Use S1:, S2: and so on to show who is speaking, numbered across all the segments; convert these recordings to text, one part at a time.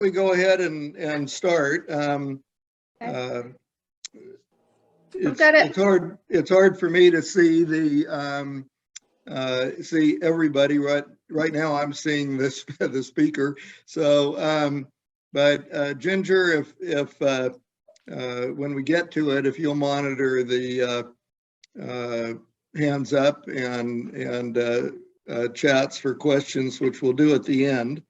S1: we go ahead and start.
S2: Okay.
S1: It's hard for me to see see everybody right now. I'm seeing this the speaker. So, but Ginger, if when we get to it, if you'll monitor the hands up and chats for questions, which we'll do at the end.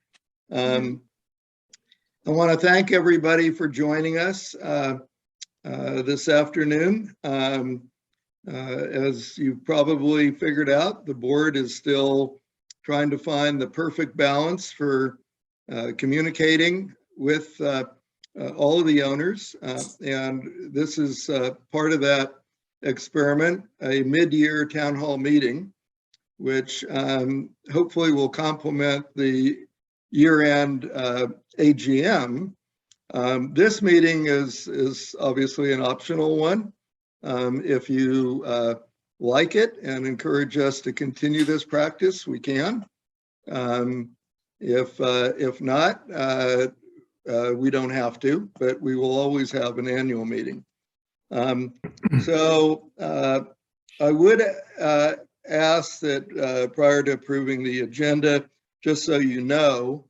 S1: I want to thank everybody for joining us this afternoon. As you've probably figured out, the board is still trying to find the perfect balance for communicating with all of the owners. And this is part of that experiment, a mid-year town hall meeting, which hopefully will complement the year-end AGM. This meeting is obviously an optional one. If you like it and encourage us to continue this practice, we can. If not, we don't have to, but we will always have an annual meeting. So I would ask that prior to approving the agenda, just so you know,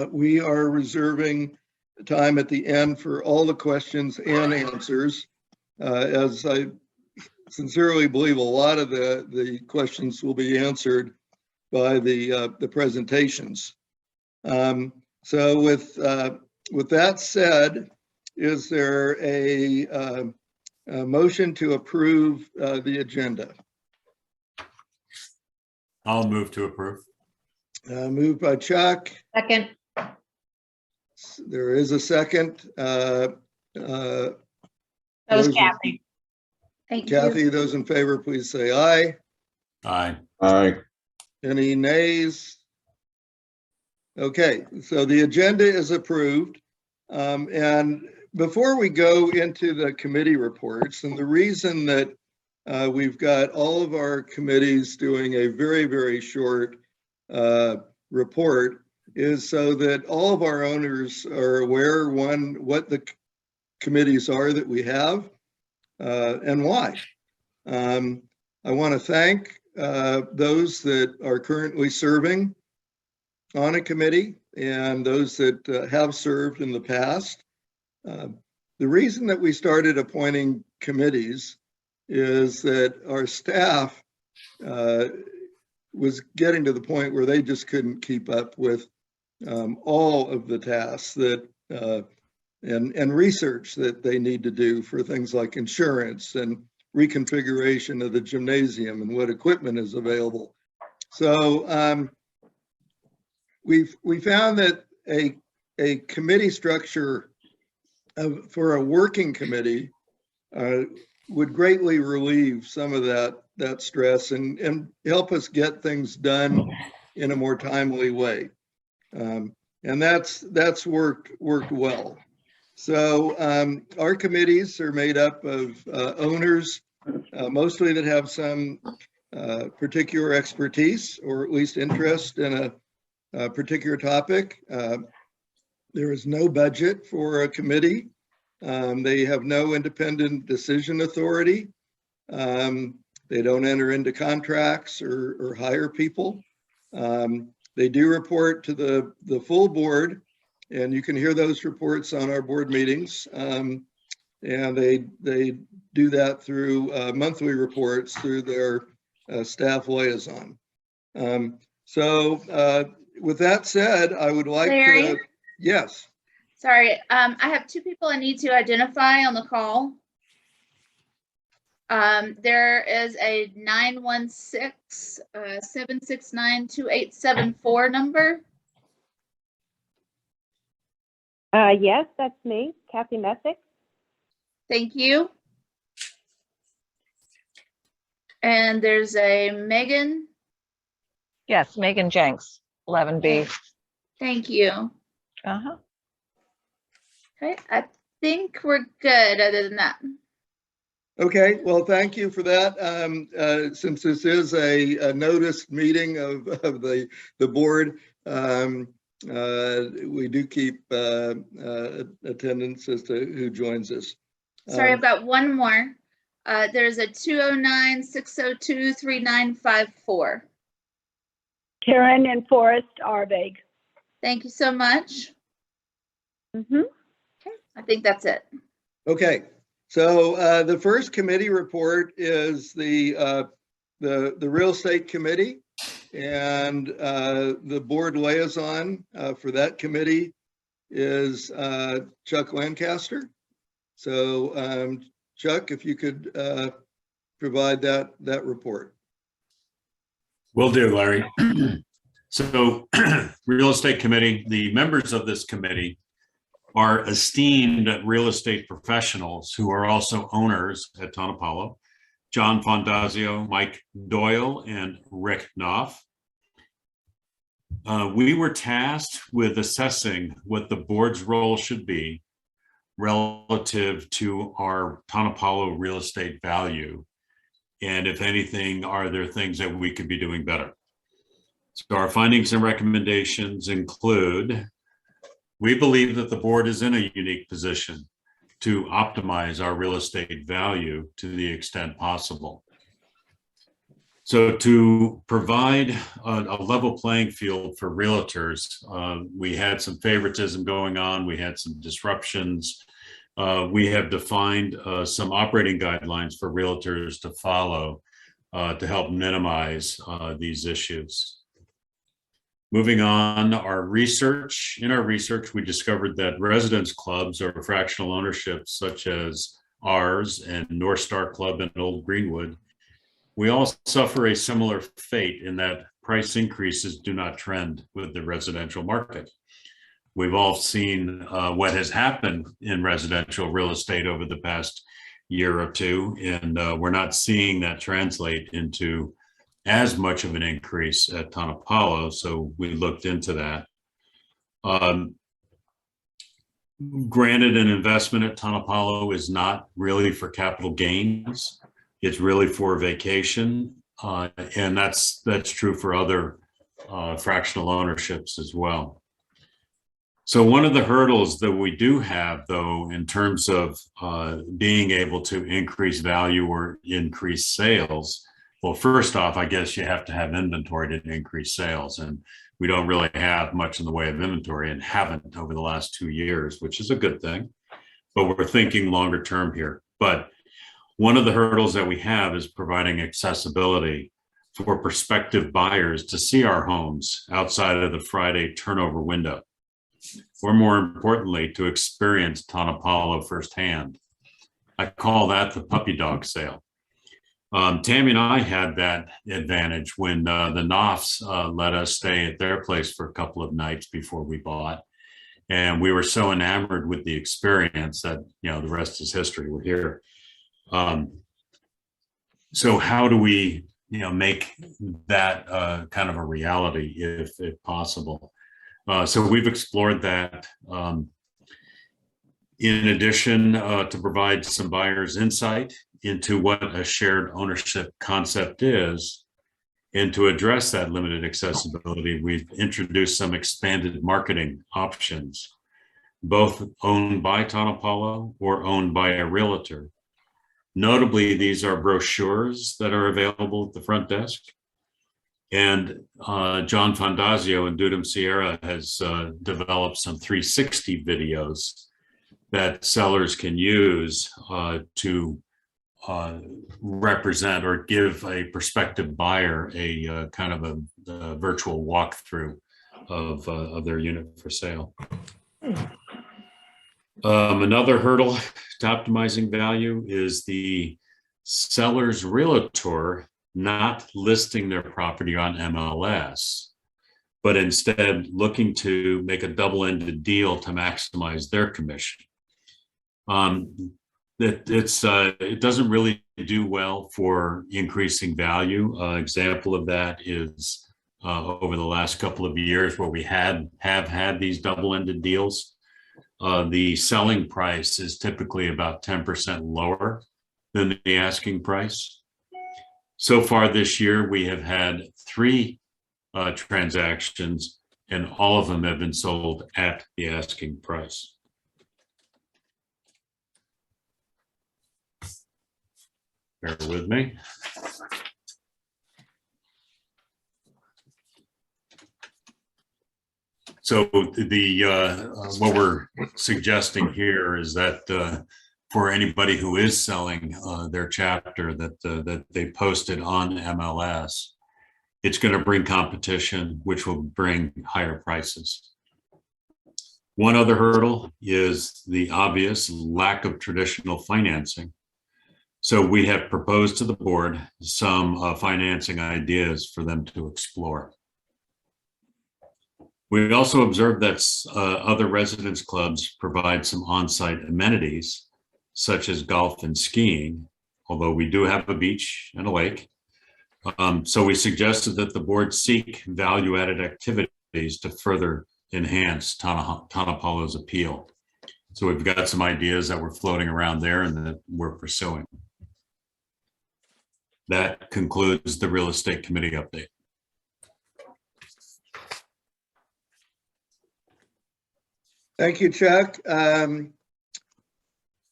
S1: we are reserving time at the end for all the questions and answers, as I sincerely believe a lot of the questions will be answered by the presentations. So with that said, is there a motion to approve the agenda?
S3: I'll move to approve.
S1: Moved by Chuck.
S2: Second.
S1: There is a second.
S2: That was Kathy. Thank
S1: Kathy,
S2: you.
S1: those in favor, please say aye.
S3: Aye.
S4: Aye.
S1: Any nays? Okay, so the agenda is approved. And before we go into the committee reports, and the reason that we've got all of our committees doing a very, very short report is so that all of our owners are aware, one, what the committees are that we have and why. I want to thank those that are currently serving on a committee and those that have served in the past. The reason that we started appointing committees is that our staff was getting to the point where they just couldn't keep up with all of the tasks that and research that they need to do for things like insurance and reconfiguration of the gymnasium and what equipment is available. So we found that a committee structure for a working committee would greatly relieve some of that stress and help us get things done in a more timely way. And that's worked well. So our committees are made up of owners, mostly that have some particular expertise or at least interest in a particular topic. There is no budget for a committee. They have no independent decision authority. They don't enter into contracts or hire people. They do report to the full board, and you can hear those reports on our board meetings. And they do that through monthly reports through their staff liaison. So with that said, I would like
S2: Larry?
S1: to, yes.
S2: Sorry, I have two people I need to identify on the call. There is a 916-769-2874 number.
S5: Yes, that's me, Kathy Messick.
S2: Thank you. And there's a Megan.
S6: Yes, Megan Jenks, 11B.
S2: Thank you.
S6: Uh-huh.
S2: Okay, I think we're good other than that.
S1: Okay, well, thank you for that. Since this is a noticed meeting of the board, we do keep attendance as to who joins us.
S2: Sorry, I've got one more. There's a 209-602-3954.
S5: Karen and Forrest Arvig.
S2: Thank you so much.
S5: Mm-hmm.
S2: Okay, I think that's it.
S1: Okay, so the first committee report is the real estate committee, and the board liaison for that committee is Chuck Lancaster. So Chuck, if you could provide that report.
S3: Will do, Larry. So real estate committee, the members of this committee are esteemed real estate professionals who are also owners at Tonopalo: John Fondazio, Mike Doyle, and Rick Knopf. We were tasked with assessing what the board's role should be relative to our Tonopalo real estate value. And if anything, are there things that we could be doing better? So our findings and recommendations include: we believe that the board is in a unique position to optimize our real estate value to the extent possible. So to provide a level playing field for realtors, we had some favoritism going on. We had some disruptions. We have defined some operating guidelines for realtors to follow to help minimize these issues. Moving on, in our research, we discovered that residence clubs or fractional ownerships such as ours and North Star Club and Old Greenwood, we all suffer a similar fate in that price increases do not trend with the residential market. We've all seen what has happened in residential real estate over the past year or two, and we're not seeing that translate into as much of an increase at Tonopalo, so we looked into that. Granted, an investment at Tonopalo is not really for capital gains. It's really for vacation, and that's true for other fractional ownerships as well. So one of the hurdles that we do have, though, in terms of being able to increase value or increase sales, well, first off, I guess you have to have inventory to increase sales, and we don't really have much in the way of inventory and haven't over the last 2 years, which is a good thing, but we're thinking longer term here. But one of the hurdles that we have is providing accessibility for prospective buyers to see our homes outside of the Friday turnover window, or more importantly, to experience Tonopalo firsthand. I call that the puppy dog sale. Tammy and I had that advantage when the Knopfs let us stay at their place for a couple of nights before we bought. And we were so enamored with the experience that, the rest is history. We're here. So how do we, make that kind of a reality if possible? So we've explored that. In addition, to provide some buyers insight into what a shared ownership concept is, and to address that limited accessibility, we've introduced some expanded marketing options, both owned by Tonopalo or owned by a realtor. Notably, these are brochures that are available at the front desk. And John Fondazio and Dudum Sierra has developed some 360 videos that sellers can use to represent or give a prospective buyer a kind of a virtual walkthrough of their unit for sale. Another hurdle to optimizing value is the seller's realtor not listing their property on MLS, but instead looking to make a double-ended deal to maximize their commission. It doesn't really do well for increasing value. Example of that is over the last couple of years where we have had these double-ended deals. The selling price is typically about 10% lower than the asking price. So far this year, we have had 3 transactions, and all of them have been sold at the asking price. Bear with me. So what we're suggesting here is that for anybody who is selling their chapter that they posted on MLS, it's going to bring competition, which will bring higher prices. One other hurdle is the obvious lack of traditional financing. So we have proposed to the board some financing ideas for them to explore. We also observed that other residence clubs provide some on-site amenities, such as golf and skiing, although we do have a beach and a lake. So we suggested that the board seek value-added activities to further enhance Tonopalo's appeal. So we've got some ideas that we're floating around there and that we're pursuing. That concludes the real estate committee update.
S1: Thank you, Chuck.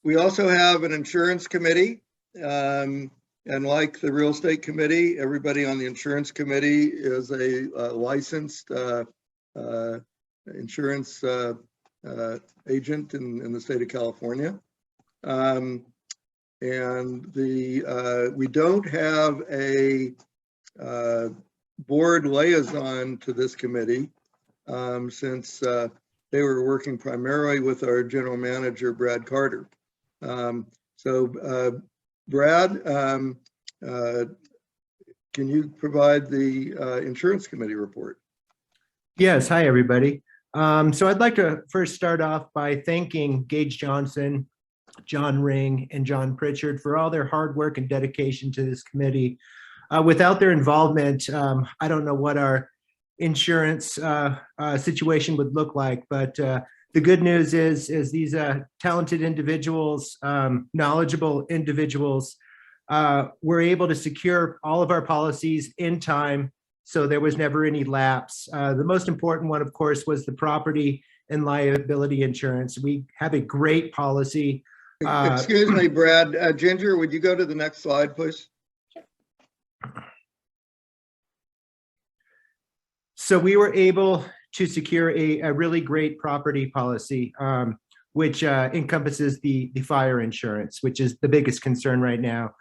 S1: We also have an insurance committee. And like the real estate committee, everybody on the insurance committee is a licensed insurance agent in the state of California. And we don't have a board liaison to this committee since they were working primarily with our general manager, Brad Carter. Brad, can you provide the insurance committee report?
S4: Yes, hi everybody. So I'd like to first start off by thanking Gage Johnson, John Ring, and John Pritchard for all their hard work and dedication to this committee. Without their involvement, I don't know what our insurance situation would look like, but the good news is these talented individuals, knowledgeable individuals, were able to secure all of our policies in time, so there was never any lapse. The most important one, of course, was the property and liability insurance. We have a great policy.
S1: Excuse me, Brad. Ginger, would you go to the next slide, please?
S4: So we were able to secure a really great property policy, which encompasses the fire insurance, which is the biggest concern right now.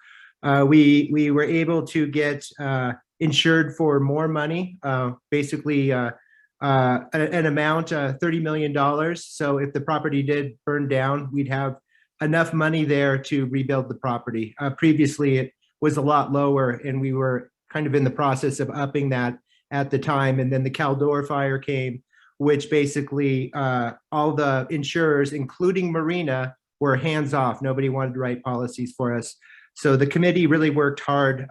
S4: We were able to get insured for more money, basically an amount, $30 million. So if the property did burn down, we'd have enough money there to rebuild the property. Previously, it was a lot lower, and we were kind of in the process of upping that at the time. And then the Caldor fire came, which basically all the insurers, including Marina, were hands off. Nobody wanted to write policies for us. So the committee really worked hard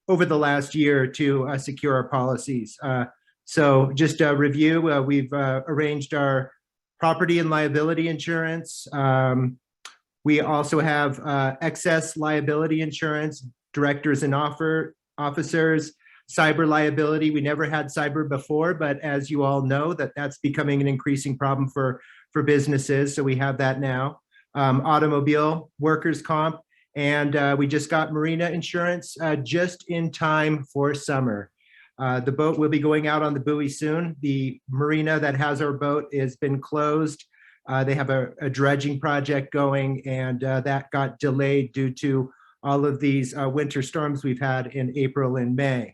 S4: over the last year to secure our policies. So just a review, we've arranged our property and liability insurance. We also have excess liability insurance, directors and officers, cyber liability. We never had cyber before, but as you all know, that's becoming an increasing problem for businesses. So we have that now. Automobile, workers' comp, and we just got marina insurance just in time for summer. The boat will be going out on the buoy soon. The marina that has our boat has been closed. They have a dredging project going, and that got delayed due to all of these winter storms we've had in April and May.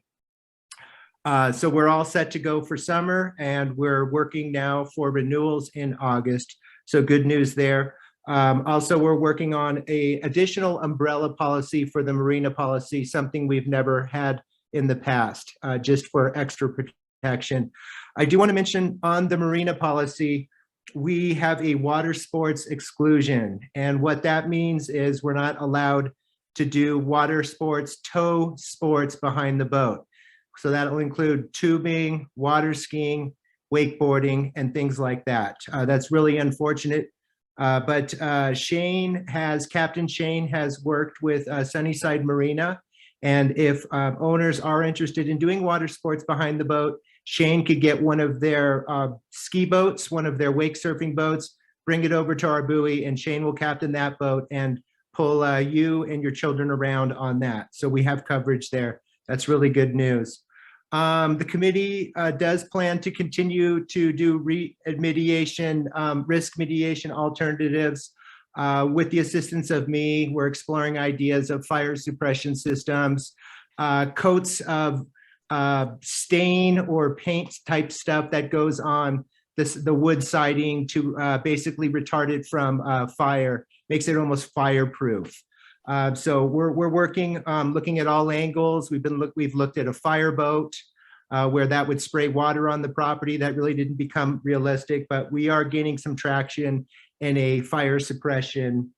S4: So we're all set to go for summer, and we're working now for renewals in August. So good news there. Also, we're working on an additional umbrella policy for the marina policy, something we've never had in the past, just for extra protection. I do want to mention on the marina policy, we have a water sports exclusion. And what that means is we're not allowed to do water sports, tow sports behind the boat. So that'll include tubing, water skiing, wakeboarding, and things like that. That's really unfortunate. But Captain Shane has worked with Sunnyside Marina. And if owners are interested in doing water sports behind the boat, Shane could get one of their ski boats, one of their wake surfing boats, bring it over to our buoy, and Shane will captain that boat and pull you and your children around on that. So we have coverage there. That's really good news. The committee does plan to continue to do risk mediation alternatives with the assistance of me. We're exploring ideas of fire suppression systems, coats of stain or paint type stuff that goes on the wood siding to basically retard it from fire, makes it almost fireproof. So we're working, looking at all angles. We've looked at a fireboat where that would spray water on the property. That really didn't become realistic, but we are gaining some traction in a fire suppression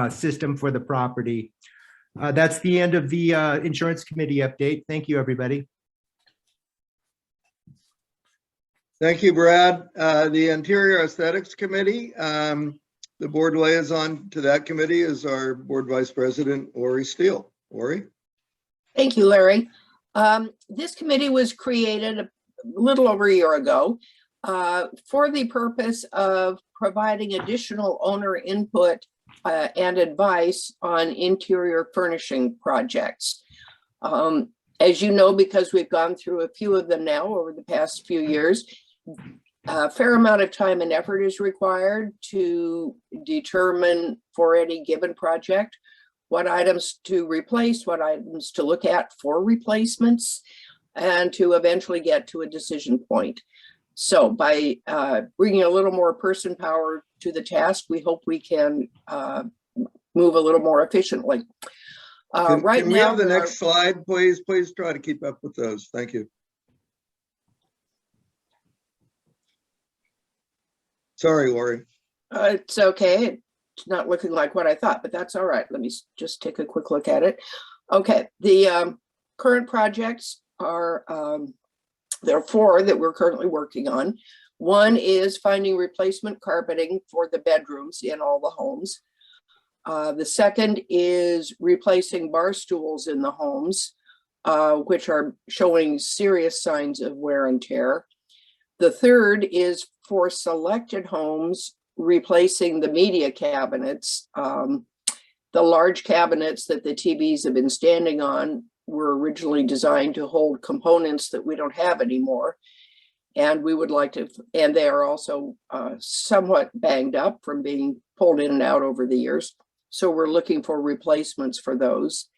S4: system for the property. That's the end of the insurance committee update. Thank you, everybody.
S1: Thank you, Brad. The Interior Aesthetics Committee, the board liaison to that committee is our board vice president, Lori Steele. Lori?
S7: Thank you, Larry. This committee was created a little over a year ago for the purpose of providing additional owner input and advice on interior furnishing projects. As you know, because we've gone through a few of them now over the past few years, a fair amount of time and effort is required to determine for any given project what items to replace, what items to look at for replacements, and to eventually get to a decision point. So by bringing a little more person power to the task, we hope we can move a little more efficiently.
S1: Can we have the
S7: there
S1: next slide, please? Please try to keep up with those. Thank you. Sorry, Lori.
S7: It's okay. It's not looking like what I thought, but that's all right. Let me just take a quick look at it. Okay, the current projects are, there are 4 that we're currently working on. One is finding replacement carpeting for the bedrooms in all the homes. The second is replacing bar stools in the homes, which are showing serious signs of wear and tear. The third is for selected homes, replacing the media cabinets. The large cabinets that the TVs have been standing on were originally designed to hold components that we don't have anymore. And we would like to, and they are also somewhat banged up from being pulled in and out over the years. So we're looking for replacements for those.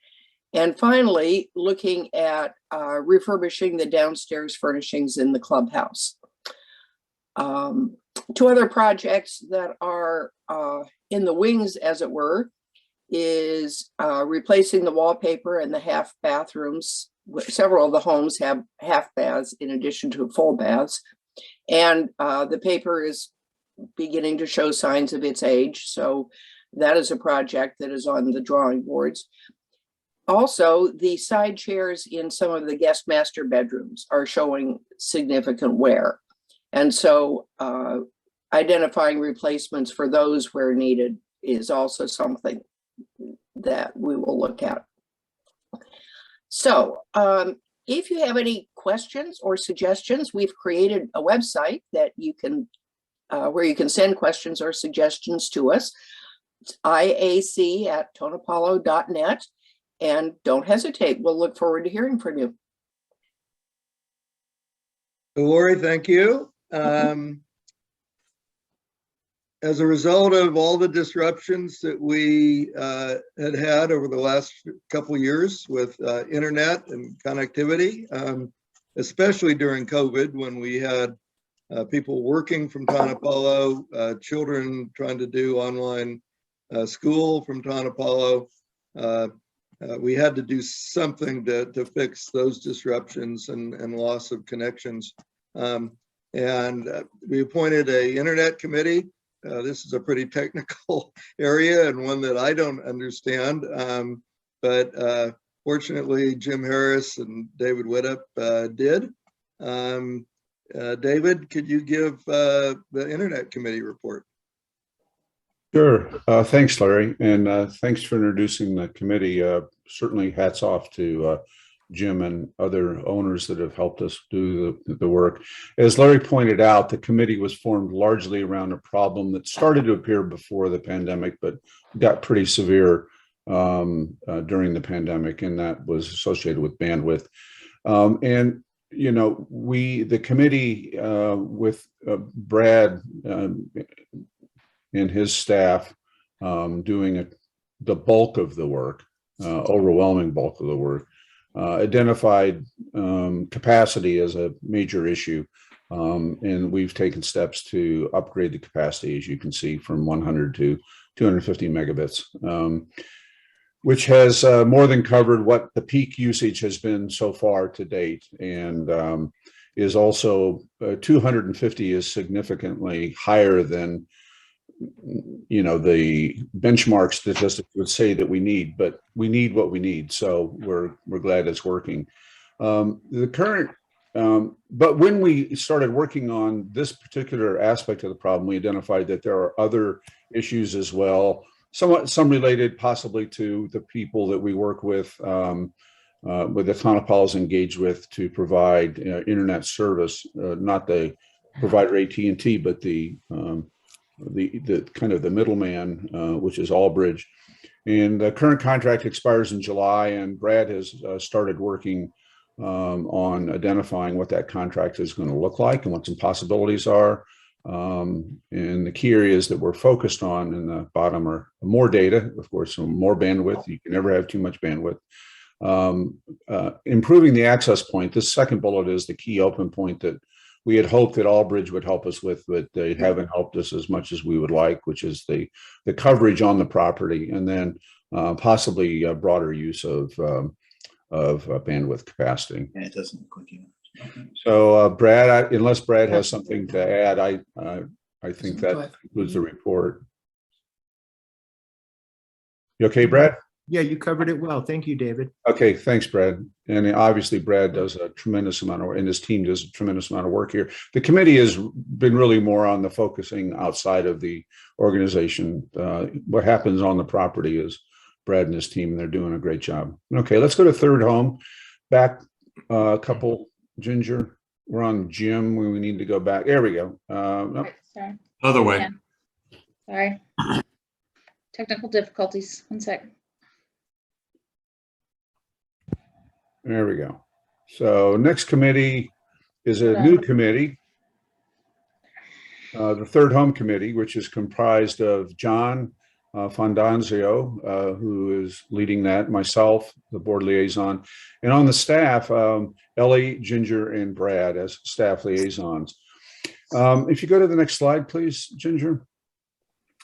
S7: And finally, looking at refurbishing the downstairs furnishings in the clubhouse. 2 other projects that are in the wings, as it were, is replacing the wallpaper in the half bathrooms. Several of the homes have half baths in addition to full baths. And the paper is beginning to show signs of its age. So that is a project that is on the drawing boards. Also, the side chairs in some of the guest master bedrooms are showing significant wear. And so identifying replacements for those where needed is also something that we will look at. So if you have any questions or suggestions, we've created a website that you can where you can send questions or suggestions to us. It's iac@tonopalo.net, and don't hesitate. We'll look forward to hearing from you.
S1: Lori, thank you. As a result of all the disruptions that we had over the last couple of years with internet and connectivity, especially during COVID, when we had people working from Tonopalo, children trying to do online school from Tonopalo, we had to do something to fix those disruptions and loss of connections. And we appointed an internet committee. This is a pretty technical area and one that I don't understand, but fortunately Jim Harris and David Widdop did. David, could you give the internet committee report?
S8: Sure. Thanks, Larry, and thanks for introducing the committee. Certainly hats off to Jim and other owners that have helped us do the work. As Larry pointed out, the committee was formed largely around a problem that started to appear before the pandemic, but got pretty severe during the pandemic, and that was associated with bandwidth. And you know, the committee with Brad and his staff doing the bulk of the work, overwhelming bulk of the work, identified capacity as a major issue. And we've taken steps to upgrade the capacity, as you can see, from 100 to 250 megabits, which has more than covered what the peak usage has been so far to date, and is also 250 is significantly higher than, you know, the benchmark statistics would say that we need, but we need what we need. So we're glad it's working. The current, but when we started working on this particular aspect of the problem, we identified that there are other issues as well, some related possibly to the people that we work with the Tonopalo is engaged with to provide internet service, not the provider AT&T, but the kind of the middleman, which is Allbridge. And the current contract expires in July, and Brad has started working on identifying what that contract is going to look like and what some possibilities are. And the key areas that we're focused on in the bottom are more data, of course, more bandwidth. You can never have too much bandwidth. Improving the access point. This second bullet is the key open point that we had hoped that Allbridge would help us with, but they haven't helped us as much as we would like, which is the coverage on the property, and then possibly a broader use of bandwidth capacity.
S9: And it doesn't look like you. Okay.
S8: So Brad, unless Brad has something to add, I think that concludes the report. You okay, Brad?
S4: Yeah, you covered it well. Thank you, David.
S8: Okay, thanks, Brad. And obviously, Brad does a tremendous amount of, and his team does a tremendous amount of work here. The committee has been really more on the focusing outside of the organization. What happens on the property is Brad and his team, and they're doing a great job. Okay, let's go to third home. Back a couple, Ginger. We're on Jim. We need to go back. There we go. Nope.
S2: Sorry.
S3: Other way.
S2: Yeah. Sorry. Technical difficulties. One sec.
S8: There we go. So next committee is a new committee, the Third Home Committee, which is comprised of John Fondanzio, who is leading that, myself, the board liaison, and on the staff, Ellie, Ginger, and Brad as staff liaisons. If you go to the next slide, please, Ginger.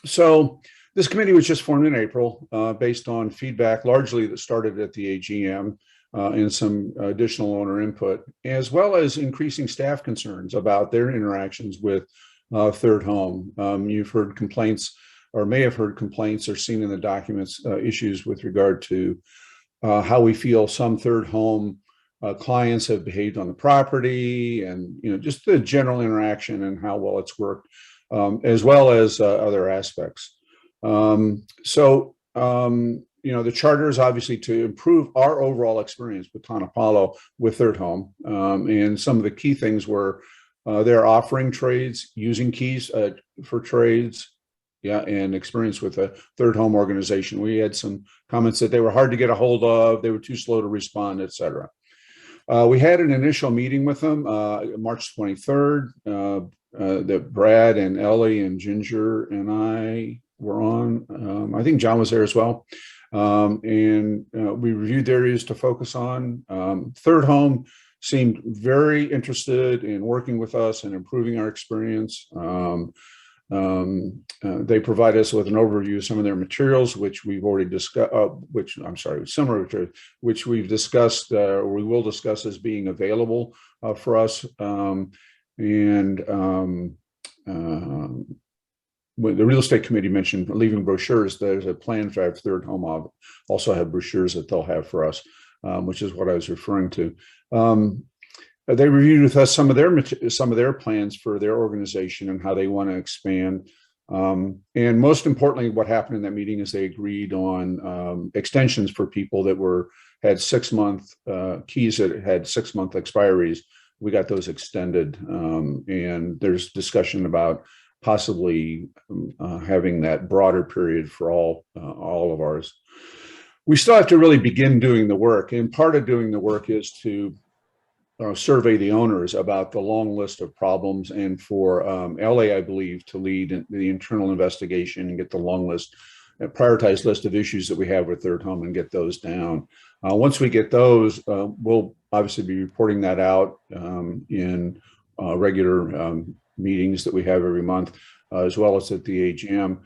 S8: So this committee was just formed in April based on feedback largely that started at the AGM. And some additional owner input, as well as increasing staff concerns about their interactions with Third Home. You've heard complaints, or may have heard complaints, or seen in the documents issues with regard to how we feel some Third Home clients have behaved on the property, and just the general interaction and how well it's worked, as well as other aspects. The charter is obviously to improve our overall experience with Tonopalo with Third Home. And some of the key things were they're offering trades, using keys for trades, and experience with a Third Home organization. We had some comments that they were hard to get a hold of, they were too slow to respond, et cetera. We had an initial meeting with them March 23rd that Brad and Ellie and Ginger and I were on. I think John was there as well. And we reviewed the areas to focus on. Third Home seemed very interested in working with us and improving our experience. They provide us with an overview of some of their materials, which we've already discussed, similar materials, which we've discussed, or we will discuss as being available for us. When the real estate committee mentioned leaving brochures, there's a plan to have Third Home also have brochures that they'll have for us, which is what I was referring to. They reviewed with us some of their plans for their organization and how they want to expand. And most importantly, what happened in that meeting is they agreed on extensions for people that had 6-month keys that had 6-month expiries. We got those extended, and there's discussion about possibly having that broader period for all of ours. We still have to really begin doing the work, and part of doing the work is to survey the owners about the long list of problems, and for LA, I believe, to lead the internal investigation and get the long list, a prioritized list of issues that we have with Third Home and get those down. Once we get those, we'll obviously be reporting that out in regular meetings that we have every month, as well as at the AGM.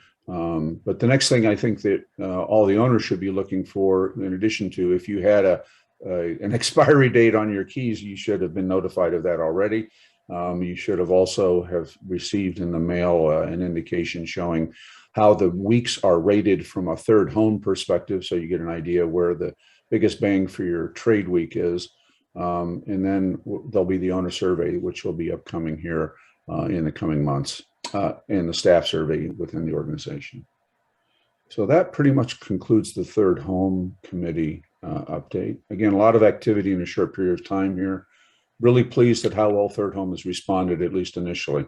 S8: But the next thing I think that all the owners should be looking for, in addition to, if you had an expiry date on your keys, you should have been notified of that already. You should have also have received in the mail an indication showing how the weeks are rated from a Third Home perspective, so you get an idea where the biggest bang for your trade week is. And then there'll be the owner survey, which will be upcoming here in the coming months, and the staff survey within the organization. So that pretty much concludes the Third Home Committee update. Again, a lot of activity in a short period of time here. Really pleased at how well Third Home has responded, at least initially.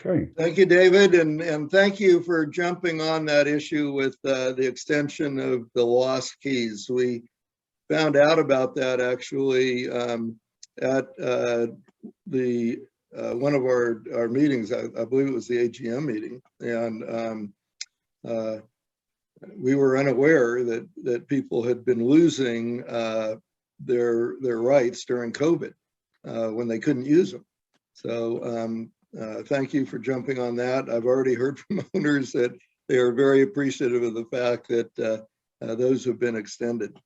S8: Okay.
S1: Thank you, David, and thank you for jumping on that issue with the extension of the lost keys. We found out about that actually at the one of our meetings. I believe it was the AGM meeting, and we were unaware that people had been losing their rights during COVID when they couldn't use them. So thank you for jumping on that. I've already heard from owners that they are very appreciative of the fact that those have been extended.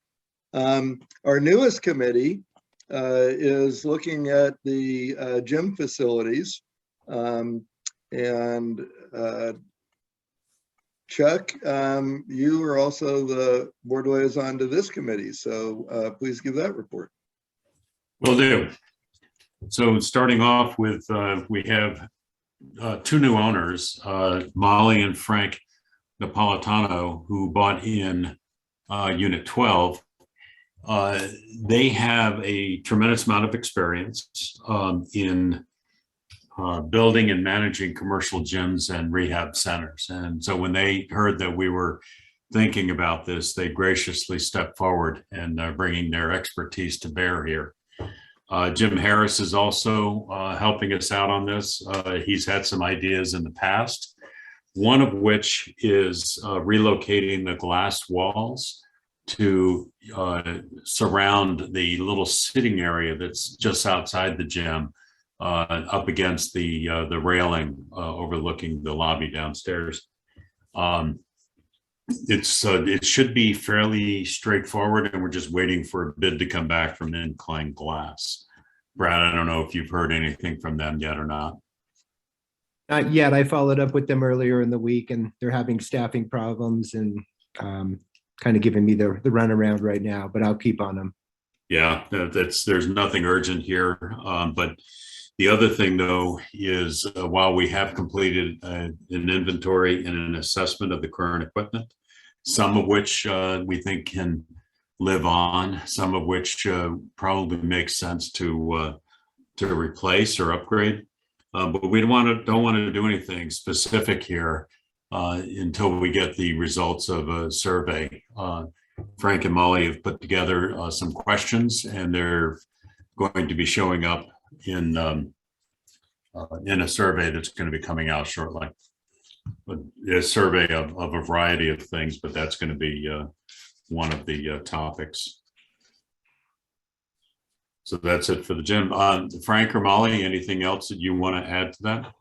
S1: Our newest committee is looking at the gym facilities, and Chuck, you are also the board liaison to this committee, so please give that report.
S3: Will do. So starting off with, we have 2 new owners, Molly and Frank Napolitano, who bought in Unit 12. They have a tremendous amount of experience in building and managing commercial gyms and rehab centers. And so when they heard that we were thinking about this, they graciously stepped forward and bringing their expertise to bear here. Jim Harris is also helping us out on this. He's had some ideas in the past, one of which is relocating the glass walls to surround the little sitting area that's just outside the gym, up against the railing overlooking the lobby downstairs. It should be fairly straightforward, and we're just waiting for a bid to come back from Incline Glass. Brad, I don't know if you've heard anything from them yet or not.
S4: Not yet. I followed up with them earlier in the week, and they're having staffing problems and kind of giving me the runaround right now, but I'll keep on them. Yeah,
S3: there's nothing urgent here. But the other thing, though, is while we have completed an inventory and an assessment of the current equipment, some of which we think can live on, some of which probably makes sense to replace or upgrade. But we don't want to do anything specific here until we get the results of a survey. Frank and Molly have put together some questions, and they're going to be showing up in a survey that's going to be coming out shortly. A survey of a variety of things, but that's going to be one of the topics. So that's it for the gym. Frank or Molly, anything else that you want to add to that?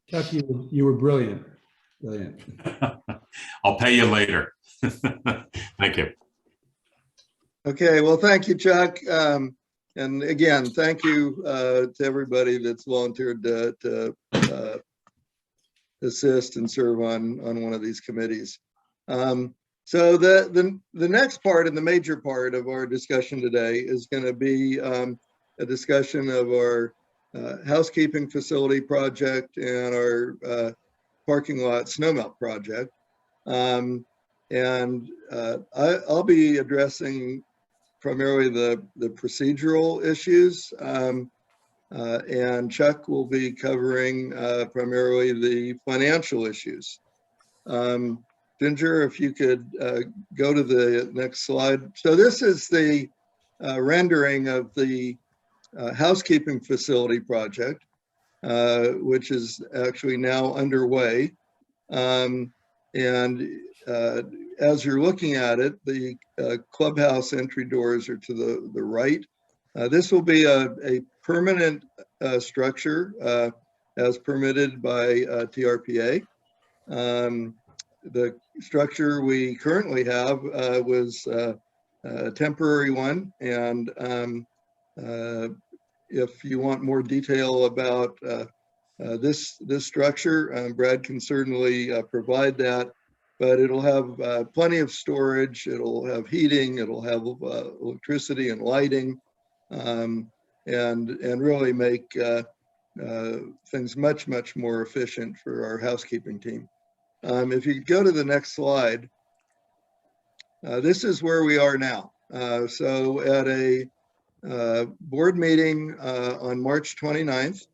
S9: Chuck, you were brilliant. Brilliant.
S3: I'll pay you later. Thank you.
S1: Okay, well, thank you, Chuck. And again, thank you to everybody that's volunteered to assist and serve on one of these committees. So the next part and the major part of our discussion today is going to be a discussion of our housekeeping facility project and our parking lot snowmelt project. I'll be addressing primarily the procedural issues, and Chuck will be covering primarily the financial issues. Ginger, if you could go to the next slide. So this is the rendering of the housekeeping facility project, which is actually now underway. As you're looking at it, the clubhouse entry doors are to the right. This will be a permanent structure as permitted by TRPA. The structure we currently have was a temporary one, and if you want more detail about this structure, Brad can certainly provide that, but it'll have plenty of storage, it'll have heating, it'll have electricity and lighting, and really make things much more efficient for our housekeeping team. If you go to the next slide, this is where we are now. So at a board meeting on March 29th,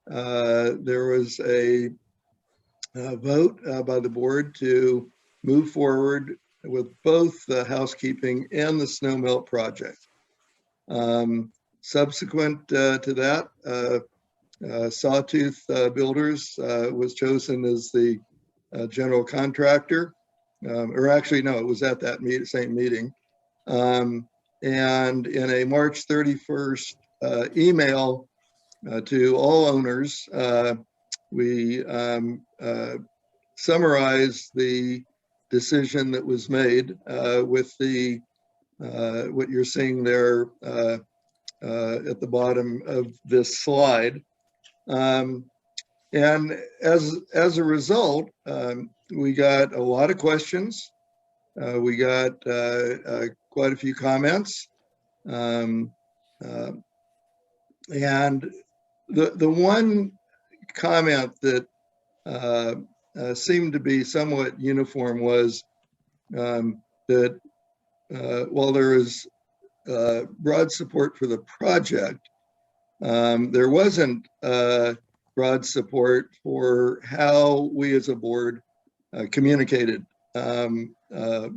S1: there was a vote by the board to move forward with both the housekeeping and the snowmelt project. Subsequent to that, Sawtooth Builders was chosen as the general contractor, or actually, no, it was at that same meeting. And in a March 31st email to all owners, we summarized the decision that was made with the what you're seeing there at the bottom of this slide. And as a result, we got a lot of questions. We got quite a few comments. And the one comment that seemed to be somewhat uniform was that while there is broad support for the project, there wasn't broad support for how we as a board communicated a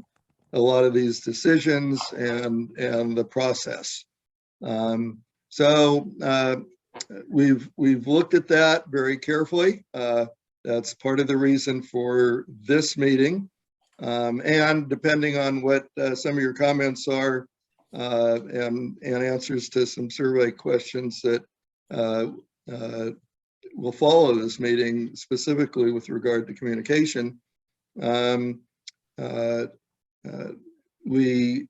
S1: lot of these decisions and the process. So we've looked at that very carefully. That's part of the reason for this meeting. And depending on what some of your comments are and answers to some survey questions that will follow this meeting, specifically with regard to communication, we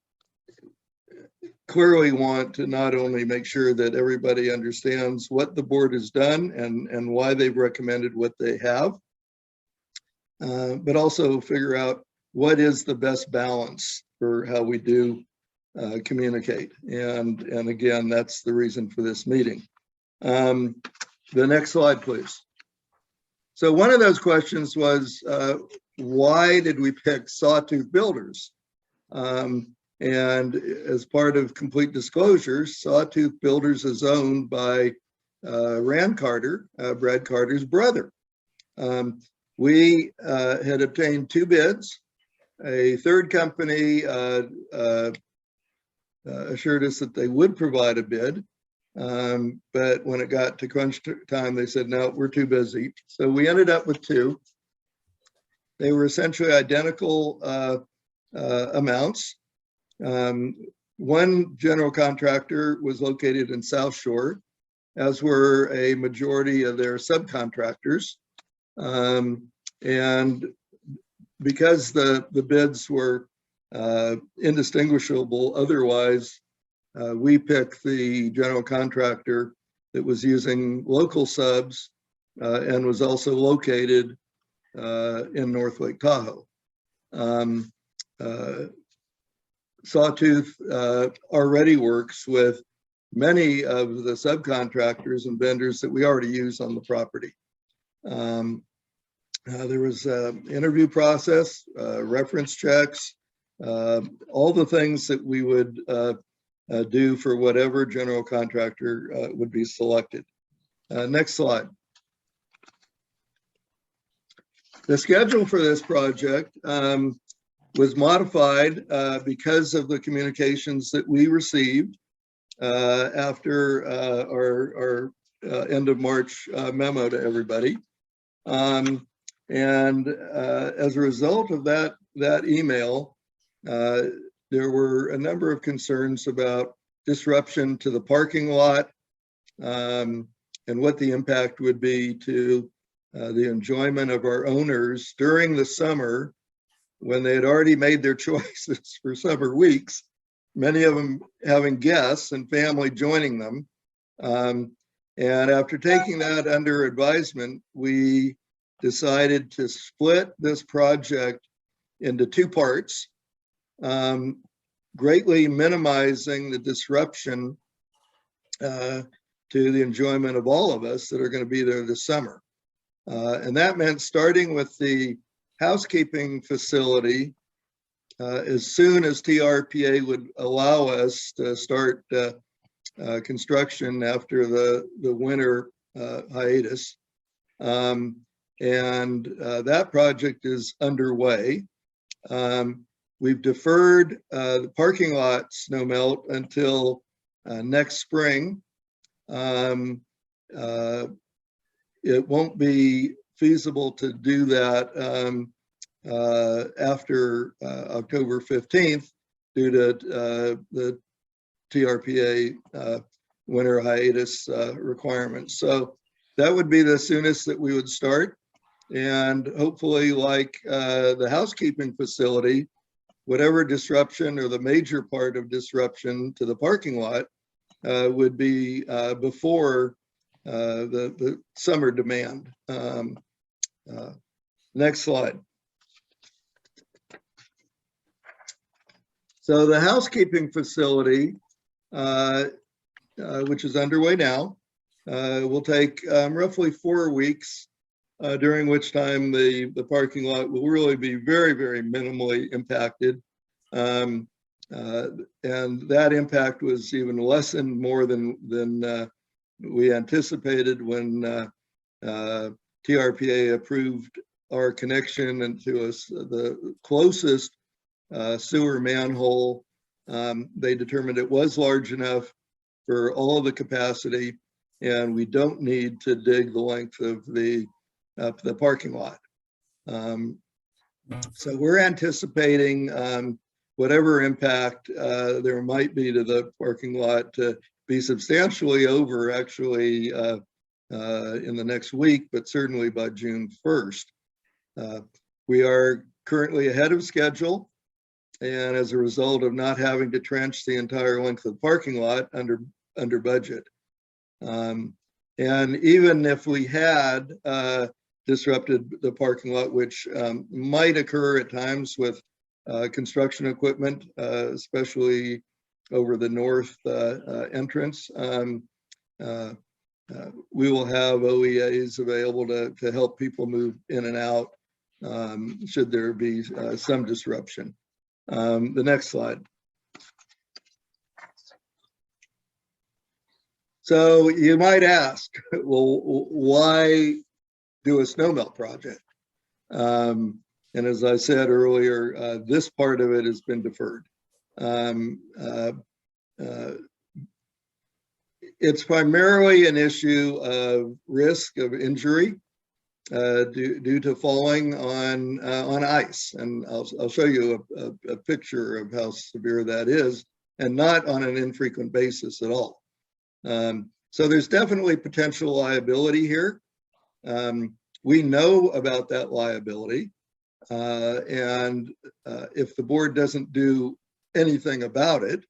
S1: clearly want to not only make sure that everybody understands what the board has done and why they've recommended what they have, but also figure out what is the best balance for how we do communicate. And again, that's the reason for this meeting. The next slide, please. So one of those questions was, why did we pick Sawtooth Builders? And as part of complete disclosure, Sawtooth Builders is owned by Rand Carter, Brad Carter's brother. We had obtained 2 bids. A third company assured us that they would provide a bid. But when it got to crunch time, they said, no, we're too busy. So we ended up with 2. They were essentially identical amounts. One general contractor was located in South Shore, as were a majority of their subcontractors. And because the bids were indistinguishable otherwise, we picked the general contractor that was using local subs and was also located in North Lake Tahoe. Sawtooth already works with many of the subcontractors and vendors that we already use on the property. There was an interview process, reference checks, all the things that we would do for whatever general contractor would be selected. Next slide. The schedule for this project was modified because of the communications that we received after our end of March memo to everybody. And as a result of that email, there were a number of concerns about disruption to the parking lot and what the impact would be to the enjoyment of our owners during the summer when they had already made their choices for summer weeks, many of them having guests and family joining them. And after taking that under advisement, we decided to split this project into two parts, greatly minimizing the disruption to the enjoyment of all of us that are going to be there this summer. And that meant starting with the housekeeping facility as soon as TRPA would allow us to start construction after the winter hiatus. And that project is underway. We've deferred the parking lot snow melt until next spring. It won't be feasible to do that after October 15th due to the TRPA winter hiatus requirements. So that would be the soonest that we would start. And hopefully, like the housekeeping facility, whatever disruption or the major part of disruption to the parking lot would be before the summer demand. Next slide. So the housekeeping facility, which is underway now, will take roughly 4 weeks, during which time the parking lot will really be very, very minimally impacted. And that impact was even lessened more than we anticipated when TRPA approved our connection into the closest sewer manhole. They determined it was large enough for all of the capacity, and we don't need to dig the length of the parking lot. So we're anticipating whatever impact there might be to the parking lot to be substantially over actually in the next week, but certainly by June 1st. We are currently ahead of schedule, and as a result of not having to trench the entire length of the parking lot under budget. And even if we had disrupted the parking lot, which might occur at times with construction equipment, especially over the north entrance, we will have OEAs available to help people move in and out should there be some disruption. The next slide. So you might ask, well, why do a snowmelt project? And as I said earlier, this part of it has been deferred. It's primarily an issue of risk of injury due to falling on ice. And I'll show you a picture of how severe that is, and not on an infrequent basis at all. So there's definitely potential liability here. We know about that liability. And if the board doesn't do anything about it,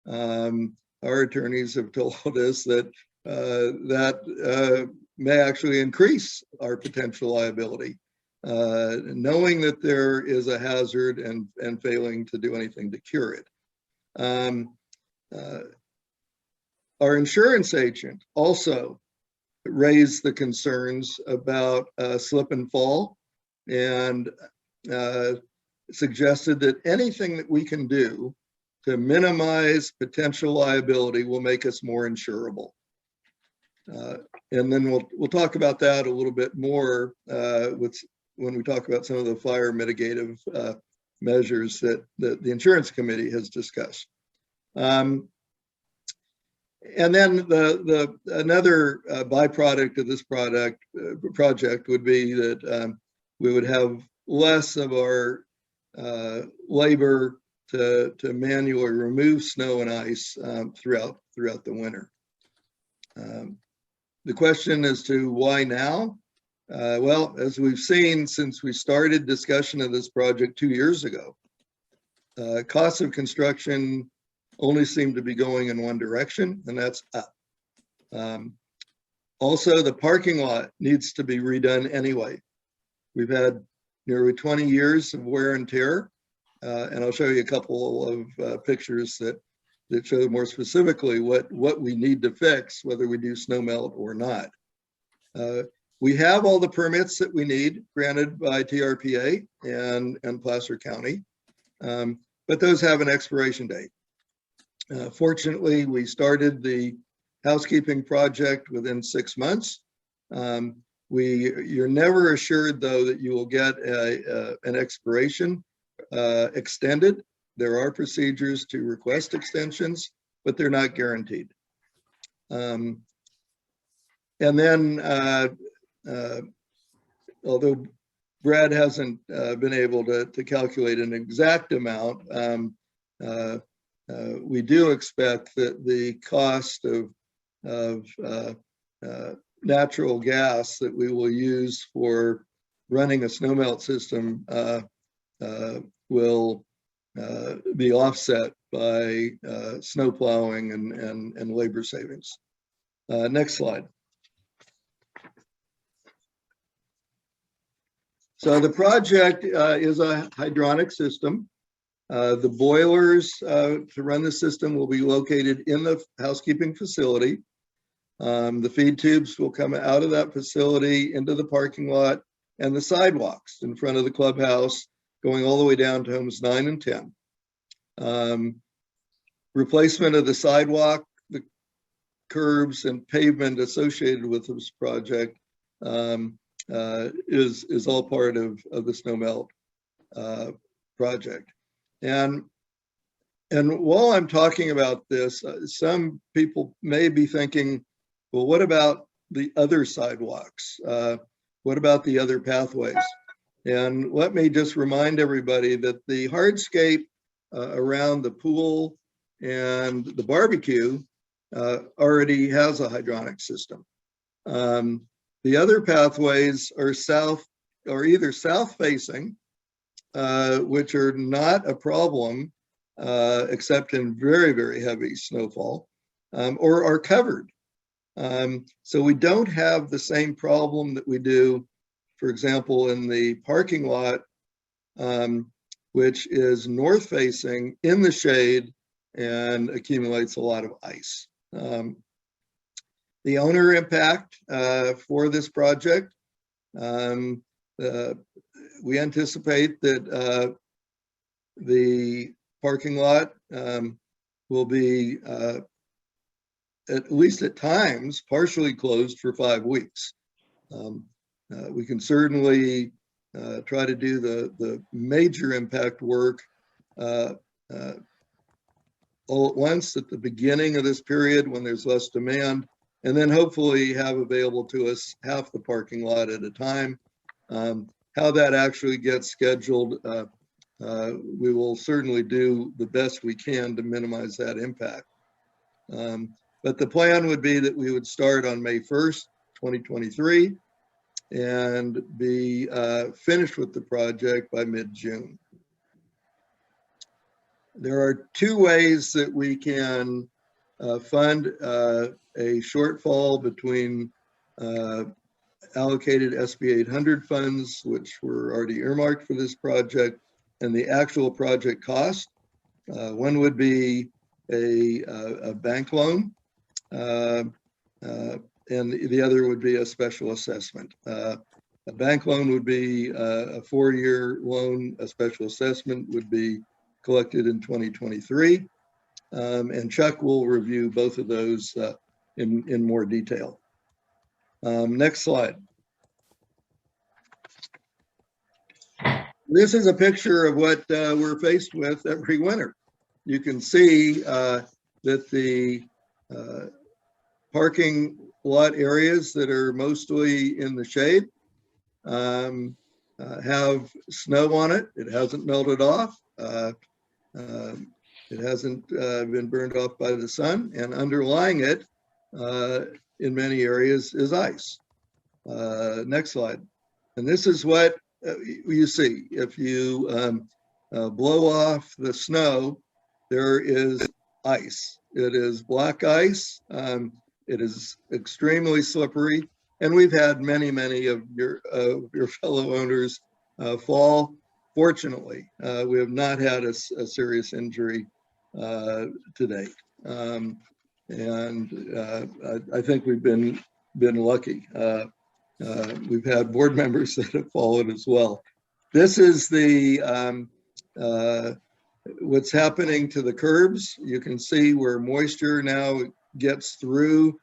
S1: our attorneys have told us that that may actually increase our potential liability, knowing that there is a hazard and failing to do anything to cure it. Our insurance agent also raised the concerns about slip and fall, and suggested that anything that we can do to minimize potential liability will make us more insurable. And then we'll talk about that a little bit more when we talk about some of the fire mitigative measures that the insurance committee has discussed. And then another byproduct of this project would be that we would have less of our labor to manually remove snow and ice throughout the winter. The question as to why now? Well, as we've seen since we started discussion of this project 2 years ago, costs of construction only seem to be going in one direction, and that's up. Also, the parking lot needs to be redone anyway. We've had nearly 20 years of wear and tear, and I'll show you a couple of pictures that show more specifically what we need to fix, whether we do snow melt or not. We have all the permits that we need granted by TRPA and Placer County, but those have an expiration date. Fortunately, we started the housekeeping project within 6 months. You're never assured, though, that you will get an expiration extended. There are procedures to request extensions, but they're not guaranteed. And then, although Brad hasn't been able to calculate an exact amount, we do expect that the cost of natural gas that we will use for running a snowmelt system will be offset by snow plowing and labor savings. Next slide. So the project is a hydronic system. The boilers to run the system will be located in the housekeeping facility. The feed tubes will come out of that facility into the parking lot and the sidewalks in front of the clubhouse, going all the way down to homes 9 and 10. Replacement of the sidewalk, the curbs and pavement associated with this project is all part of the snow melt project. And while I'm talking about this, some people may be thinking, well, what about the other sidewalks? What about the other pathways? And let me just remind everybody that the hardscape around the pool and the barbecue already has a hydronic system. The other pathways are either south facing, which are not a problem except in very, very heavy snowfall, or are covered. So we don't have the same problem that we do, for example, in the parking lot, which is north facing in the shade and accumulates a lot of ice. The owner impact for this project, we anticipate that the parking lot will be, at least at times, partially closed for 5 weeks. We can certainly try to do the major impact work all at once at the beginning of this period when there's less demand, and then hopefully have available to us half the parking lot at a time. How that actually gets scheduled, we will certainly do the best we can to minimize that impact. But the plan would be that we would start on May 1st, 2023, and be finished with the project by mid-June. There are 2 ways that we can fund a shortfall between allocated SB 800 funds, which were already earmarked for this project, and the actual project cost. One would be a bank loan, and the other would be a special assessment. A bank loan would be a 4-year loan. A special assessment would be collected in 2023. And Chuck will review both of those in more detail. Next slide. This is a picture of what we're faced with every winter. You can see that the parking lot areas that are mostly in the shade have snow on it. It hasn't melted off. It hasn't been burned off by the sun, and underlying it in many areas is ice. Next slide. And this is what you see. If you blow off the snow, there is ice. It is black ice. It is extremely slippery. And we've had many of your fellow owners fall. Fortunately, we have not had a serious injury to date. I think we've been lucky. We've had board members that have fallen as well. This is the what's happening to the curbs. You can see where moisture now gets through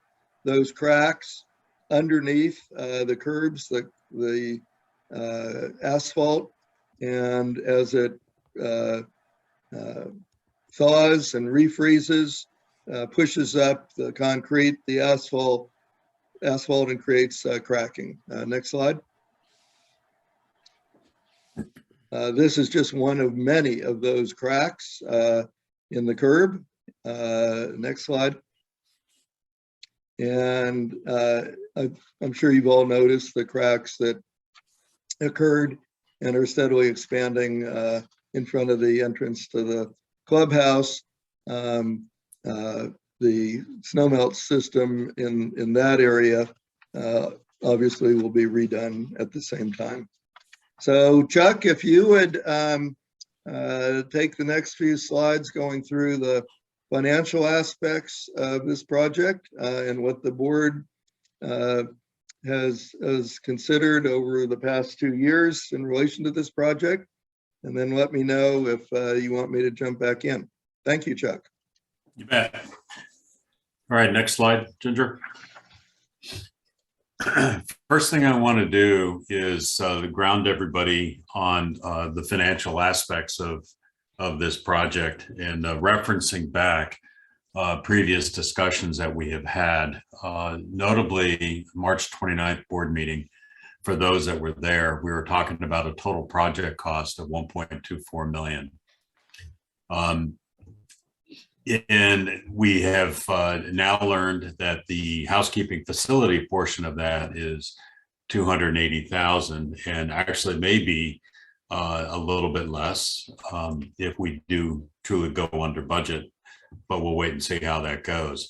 S1: those cracks underneath the curbs, the asphalt, and as it thaws and refreezes, pushes up the concrete, the asphalt, and creates cracking. Next slide. This is just one of many of those cracks in the curb. Next slide. And I'm sure you've all noticed the cracks that occurred and are steadily expanding in front of the entrance to the clubhouse. The snowmelt system in that area obviously will be redone at the same time. So Chuck, if you would take the next few slides going through the financial aspects of this project and what the board has considered over the past 2 years in relation to this project, and then let me know if you want me to jump back in. Thank you, Chuck.
S3: You bet. All right, next slide, Ginger. First thing I want to do is ground everybody on the financial aspects of this project, and referencing back previous discussions that we have had, notably March 29th board meeting. For those that were there, we were talking about a total project cost of 1.24 million. And we have now learned that the housekeeping facility portion of that is 280,000, and actually maybe a little bit less if we do truly go under budget, but we'll wait and see how that goes.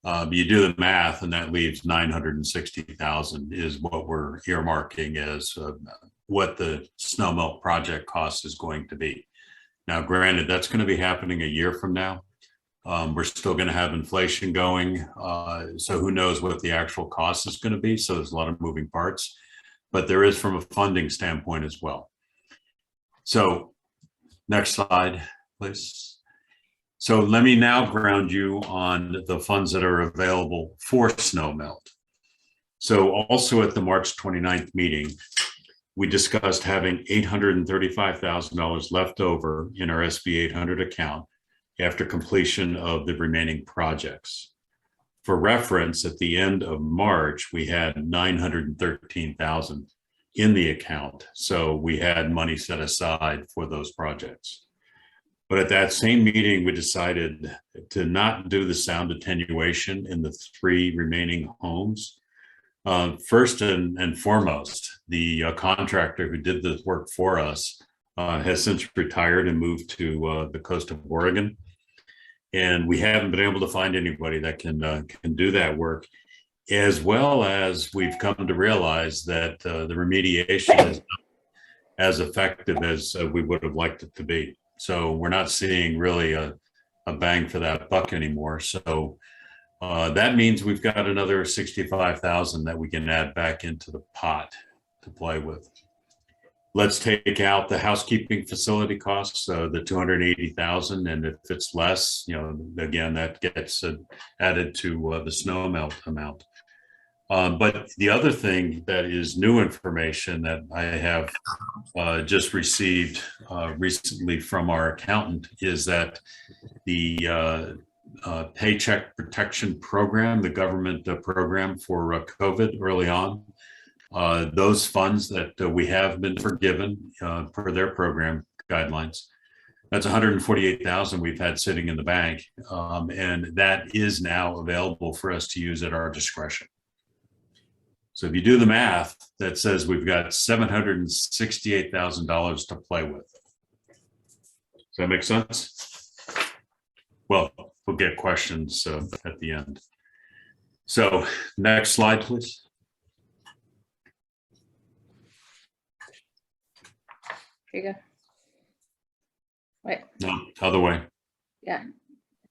S3: You do the math and that leaves 960,000 is what we're earmarking as what the snowmelt project cost is going to be. Now, granted, that's going to be happening a year from now. We're still going to have inflation going. So who knows what the actual cost is going to be. So there's a lot of moving parts, but there is from a funding standpoint as well. So next slide, please. So let me now ground you on the funds that are available for snowmelt. So also at the March 29th meeting, we discussed having $835,000 left over in our SB 800 account after completion of the remaining projects. For reference, at the end of March, we had 913,000 in the account. So we had money set aside for those projects. But at that same meeting, we decided to not do the sound attenuation in the 3 remaining homes. First and foremost, the contractor who did the work for us has since retired and moved to the coast of Oregon. And we haven't been able to find anybody that can do that work, as well as we've come to realize that the remediation is not as effective as we would have liked it to be. So we're not seeing really a bang for that buck anymore. So That means we've got another 65,000 that we can add back into the pot to play with. Let's take out the housekeeping facility costs, the 280,000, and if it's less, again, that gets added to the snow melt amount. But the other thing that is new information that I have just received recently from our accountant is that the Paycheck Protection Program, the government program for COVID early on, those funds that we have been forgiven per their program guidelines, that's 148,000 we've had sitting in the bank, and that is now available for us to use at our discretion. So if you do the math, that says we've got $768,000 to play with. Does that make sense? Well, we'll get questions at the end. So next slide, please.
S2: Here you go. Wait,
S3: No, other way.
S2: yeah.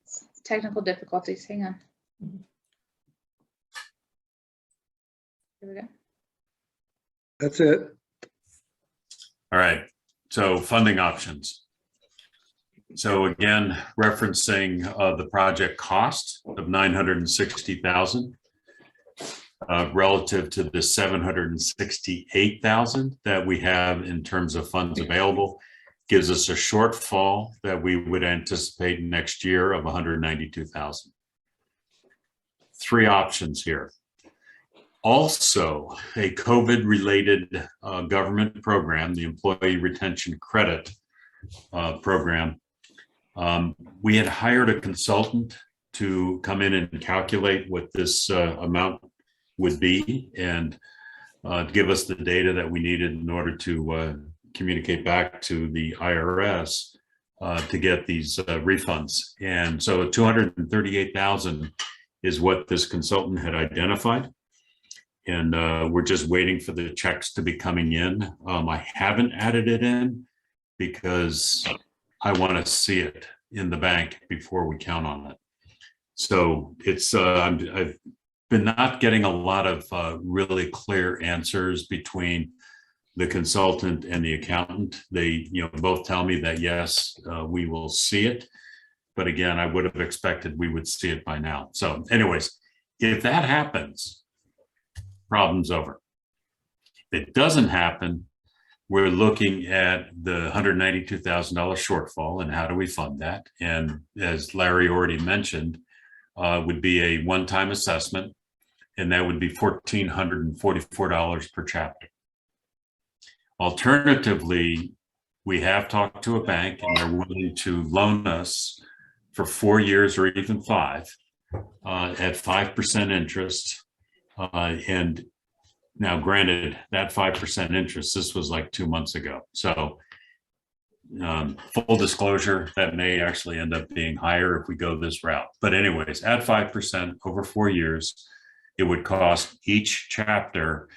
S2: It's technical difficulties. Hang on. Here we go.
S1: That's it.
S3: All right, so funding options. So again, referencing the project cost of 960,000 relative to the 768,000 that we have in terms of funds available, gives us a shortfall that we would anticipate next year of 192,000. Three options here. Also, a COVID-related government program, the Employee Retention Credit program. We had hired a consultant to come in and calculate what this amount would be and give us the data that we needed in order to communicate back to the IRS to get these refunds. And so 238,000 is what this consultant had identified. And we're just waiting for the checks to be coming in. I haven't added it in because I want to see it in the bank before we count on it. So it's I've been not getting a lot of really clear answers between the consultant and the accountant. They both tell me that yes, we will see it, but again, I would have expected we would see it by now. So anyways, if that happens, problem's over. If it doesn't happen, we're looking at the $192,000 shortfall and how do we fund that? And as Larry already mentioned, would be a one-time assessment, and that would be $1,444 per chapter. Alternatively, we have talked to a bank and they're willing to loan us for 4 years or even 5 at 5% interest. And now granted, that 5% interest, this was like 2 months ago. So full disclosure, that may actually end up being higher if we go this route. But anyways, at 5% over 4 years, it would cost each chapter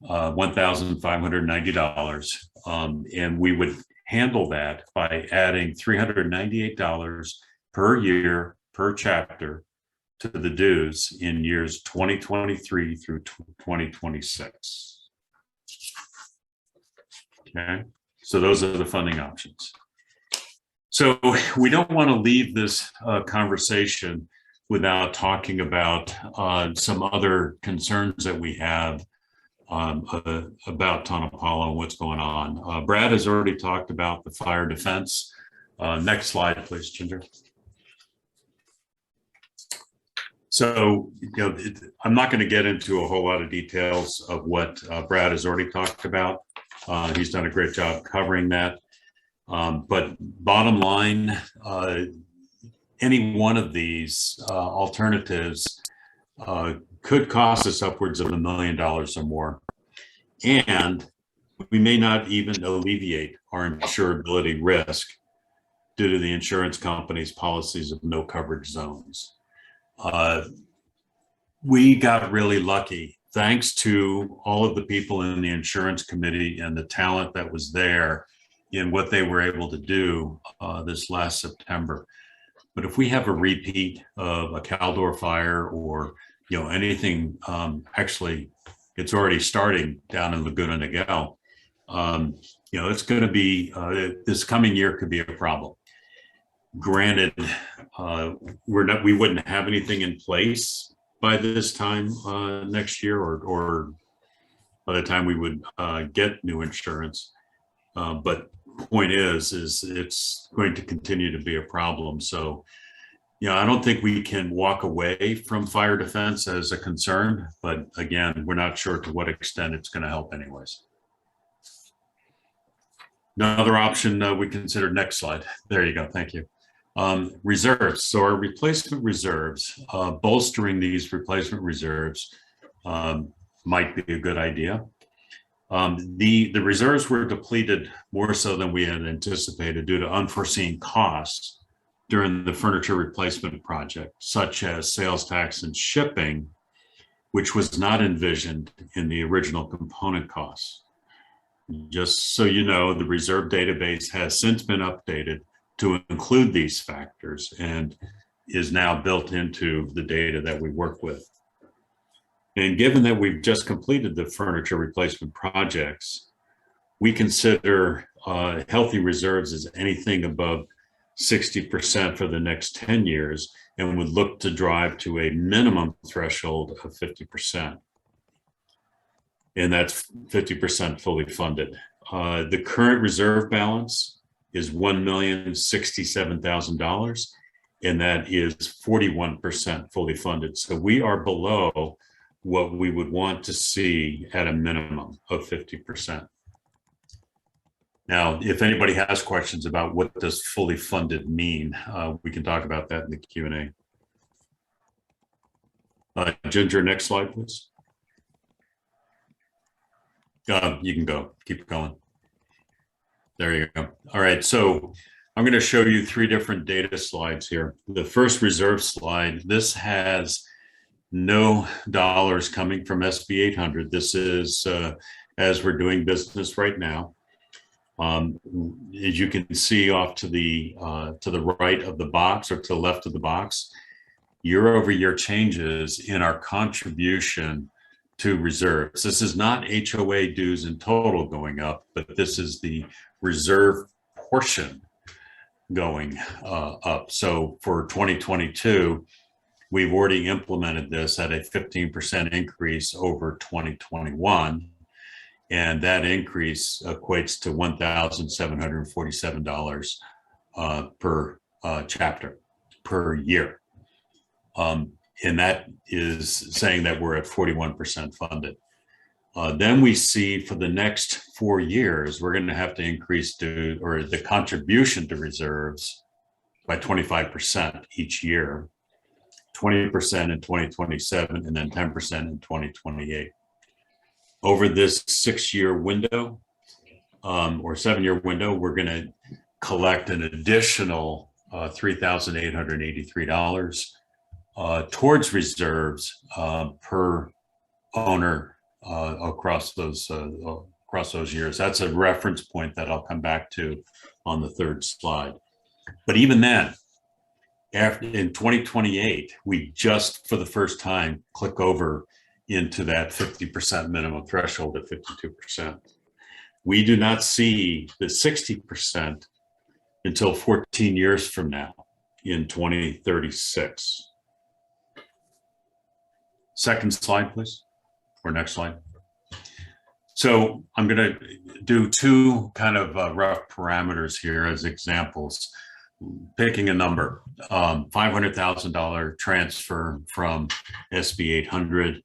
S3: $1,590. And we would handle that by adding $398 per year per chapter to the dues in years 2023 through 2026. Okay, so those are the funding options. So we don't want to leave this conversation without talking about some other concerns that we have about Tonopalo and what's going on. Brad has already talked about the fire defense. Next slide, please, Ginger. So, I'm not going to get into a whole lot of details of what Brad has already talked about. He's done a great job covering that. But bottom line, any one of these alternatives could cost us upwards of $1 million or more. And we may not even alleviate our insurability risk due to the insurance company's policies of no coverage zones. We got really lucky thanks to all of the people in the insurance committee and the talent that was there in what they were able to do this last September. But if we have a repeat of a Caldor fire or, anything, actually, it's already starting down in Laguna Niguel, it's going to be, this coming year could be a problem. Granted, we wouldn't have anything in place by this time next year, or by the time we would get new insurance. But point is it's going to continue to be a problem. So, I don't think we can walk away from fire defense as a concern, but again, we're not sure to what extent it's going to help anyways. Another option we considered, next slide. There you go. Thank you. Reserves. So our replacement reserves, bolstering these replacement reserves might be a good idea. The reserves were depleted more so than we had anticipated due to unforeseen costs during the furniture replacement project, such as sales tax and shipping, which was not envisioned in the original component costs. Just so you know, the reserve database has since been updated to include these factors and is now built into the data that we work with. And given that we've just completed the furniture replacement projects, we consider healthy reserves as anything above 60% for the next 10 years and would look to drive to a minimum threshold of 50%. And that's 50% fully funded. The current reserve balance is $1,067,000, and that is 41% fully funded. So we are below what we would want to see at a minimum of 50%. Now, if anybody has questions about what does fully funded mean, we can talk about that in the Q&A. Ginger, next slide, please. You can go, keep going. There you go. All right, so I'm going to show you 3 different data slides here. The first reserve slide, this has no dollars coming from SB 800. This is as we're doing business right now. As you can see off to the right of the box or to the left of the box, year-over-year changes in our contribution to reserves. This is not HOA dues in total going up, but this is the reserve portion going up. So for 2022, we've already implemented this at a 15% increase over 2021. And that increase equates to $1,747 per chapter per year. And that is saying that we're at 41% funded. Then we see for the next 4 years, we're going to have to increase the contribution to reserves by 25% each year, 20% in 2027, and then 10% in 2028. Over this 6-year window or 7-year window, we're going to collect an additional $3,883 towards reserves per owner across those years. That's a reference point that I'll come back to on the 3rd slide. But even then, in 2028, we just for the first time click over into that 50% minimum threshold at 52%. We do not see the 60% until 14 years from now in 2036. Second slide, please, or next slide. So I'm going to do 2 kind of rough parameters here as examples. Picking a number, $500,000 transfer from SB 800.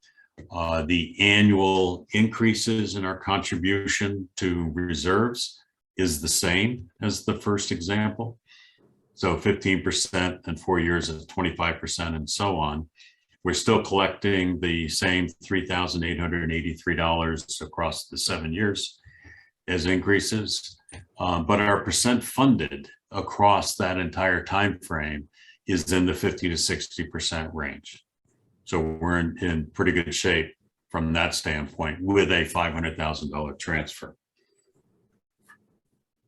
S3: The annual increases in our contribution to reserves is the same as the first example. So 15% and 4 years is 25% and so on. We're still collecting the same $3,883 across the 7 years as increases, but our percent funded across that entire time frame is in the 50 to 60% range. So we're in pretty good shape from that standpoint with a $500,000 transfer.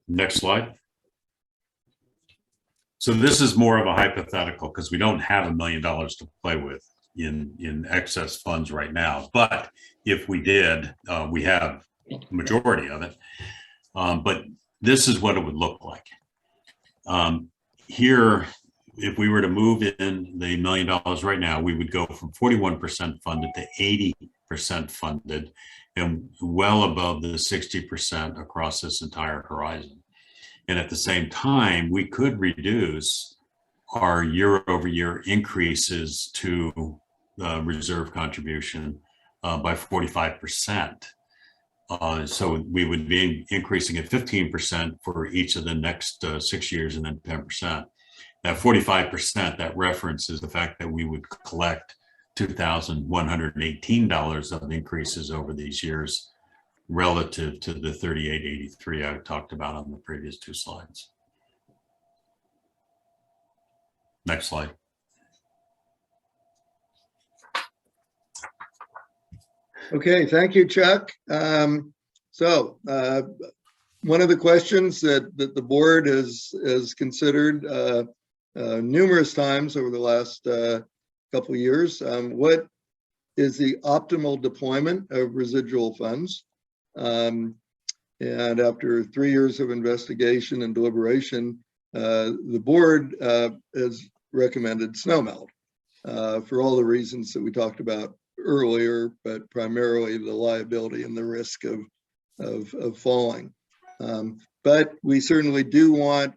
S3: Next slide. So this is more of a hypothetical because we don't have $1 million to play with in excess funds right now. But if we did, we have majority of it. But this is what it would look like. Here, if we were to move in the $1 million right now, we would go from 41% funded to 80% funded and well above the 60% across this entire horizon. And at the same time, we could reduce our year-over-year increases to reserve contribution by 45%. So we would be increasing at 15% for each of the next 6 years and then 10%. That 45%, that references the fact that we would collect $2,118 of increases over these years relative to the 3883 I talked about on the previous two slides. Next slide.
S1: Okay, thank you, Chuck. One of the questions that the board has considered numerous times over the last couple of years, what is the optimal deployment of residual funds? And after 3 years of investigation and deliberation, the board has recommended snow melt for all the reasons that we talked about earlier, but primarily the liability and the risk of falling. But we certainly do want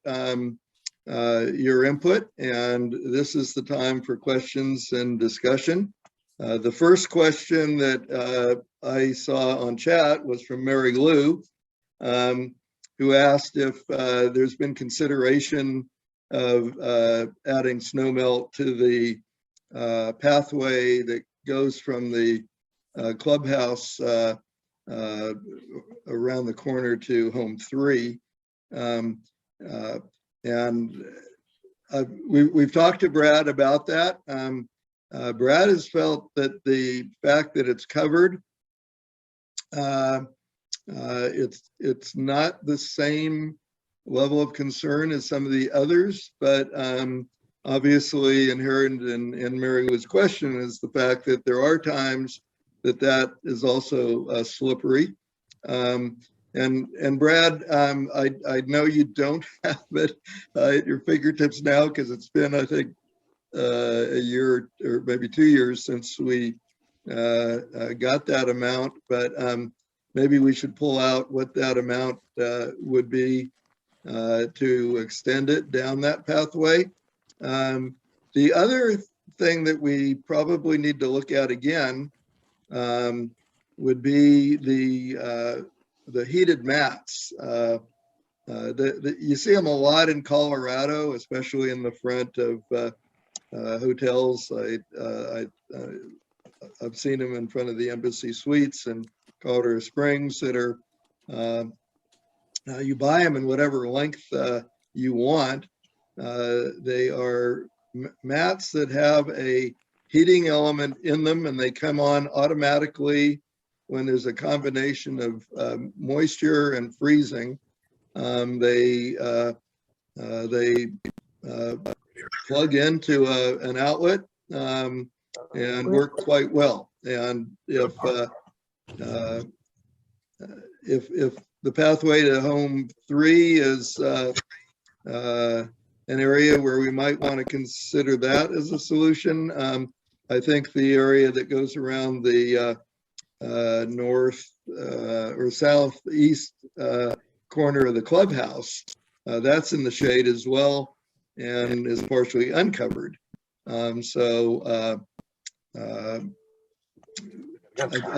S1: your input, and this is the time for questions and discussion. The first question that I saw on chat was from Mary Lou, who asked if there's been consideration of adding snow melt to the pathway that goes from the clubhouse around the corner to home 3. We've talked to Brad about that. Brad has felt that the fact that it's covered, it's not the same level of concern as some of the others, but obviously inherent in Mary Lou's question is the fact that there are times that is also slippery. And Brad, I know you don't have it at your fingertips now because it's been, I think, a year or maybe 2 years since we got that amount, but maybe we should pull out what that amount would be to extend it down that pathway. The other thing that we probably need to look at again would be the heated mats. You see them a lot in Colorado, especially in the front of hotels. I've seen them in front of the Embassy Suites in Colorado Springs that are, you buy them in whatever length you want. They are mats that have a heating element in them, and they come on automatically when there's a combination of moisture and freezing. They plug into an outlet and work quite well. And if the pathway to home 3 is an area where we might want to consider that as a solution, I think the area that goes around the north or southeast corner of the clubhouse, that's in the shade as well and is partially uncovered. I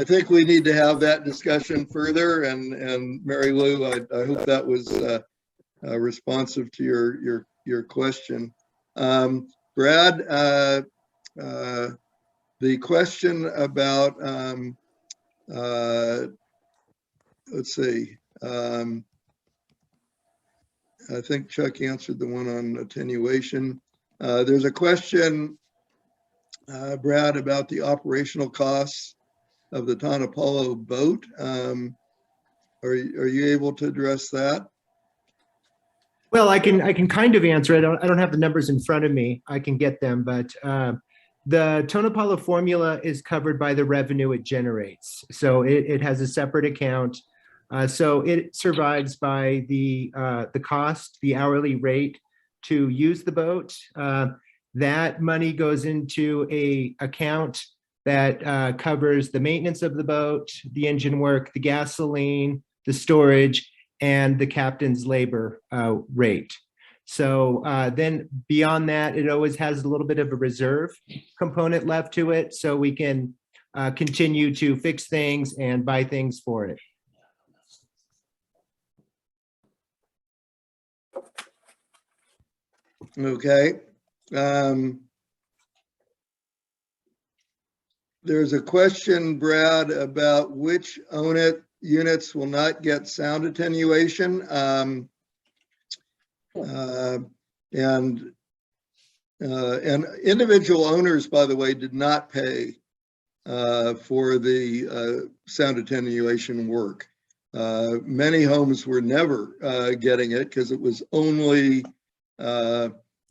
S1: think we need to have that discussion further, and Mary Lou, I hope that was responsive to your question. Brad, the question about, let's see, I think Chuck answered the one on attenuation. There's a question, Brad, about the operational costs of the Tonopalo boat. Are you able to address that?
S4: Well, I can kind of answer. I don't have the numbers in front of me. I can get them, but the Tonopalo formula is covered by the revenue it generates. So it has a separate account. So it survives by the cost, the hourly rate to use the boat. That money goes into a account that covers the maintenance of the boat, the engine work, the gasoline, the storage, and the captain's labor rate. So then beyond that, it always has a little bit of a reserve component left to it, so we can continue to fix things and buy things for it.
S1: Okay. There's a question, Brad, about which units will not get sound attenuation. And individual owners, by the way, did not pay for the sound attenuation work. Many homes were never getting it because it was only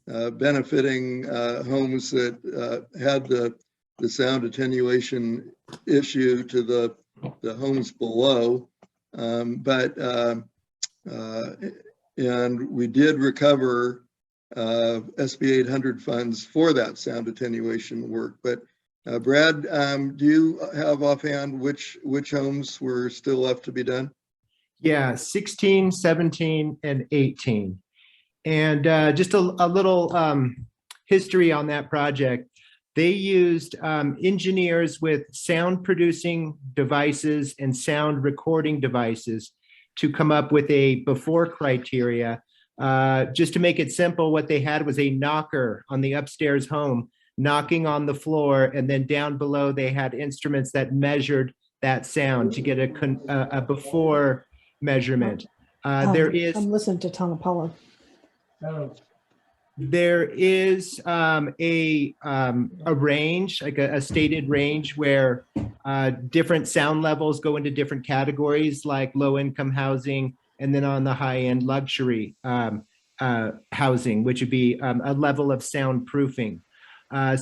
S1: benefiting homes that had the sound attenuation issue to the homes below. And we did recover SB 800 funds for that sound attenuation work. But Brad, do you have offhand which homes were still left to be done?
S4: Yeah, 16, 17, and 18. And just a little history on that project. They used engineers with sound producing devices and sound recording devices to come up with a before criteria. Just to make it simple, what they had was a knocker on the upstairs home, knocking on the floor, and then down below they had instruments that measured that sound to get a before measurement. There is
S10: I'm listening to Tonopalo.
S4: There is a range, like a stated range, where different sound levels go into different categories, like low-income housing, and then on the high-end luxury housing, which would be a level of soundproofing.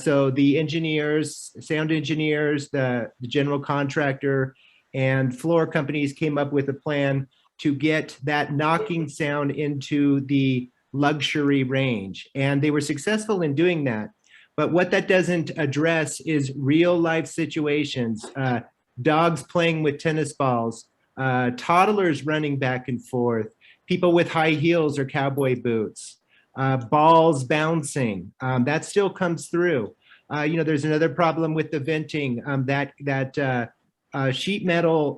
S4: So the engineers, sound engineers, the general contractor, and floor companies came up with a plan to get that knocking sound into the luxury range. And they were successful in doing that. But what that doesn't address is real life situations, dogs playing with tennis balls, toddlers running back and forth, people with high heels or cowboy boots, balls bouncing. That still comes through. There's another problem with the venting, that sheet metal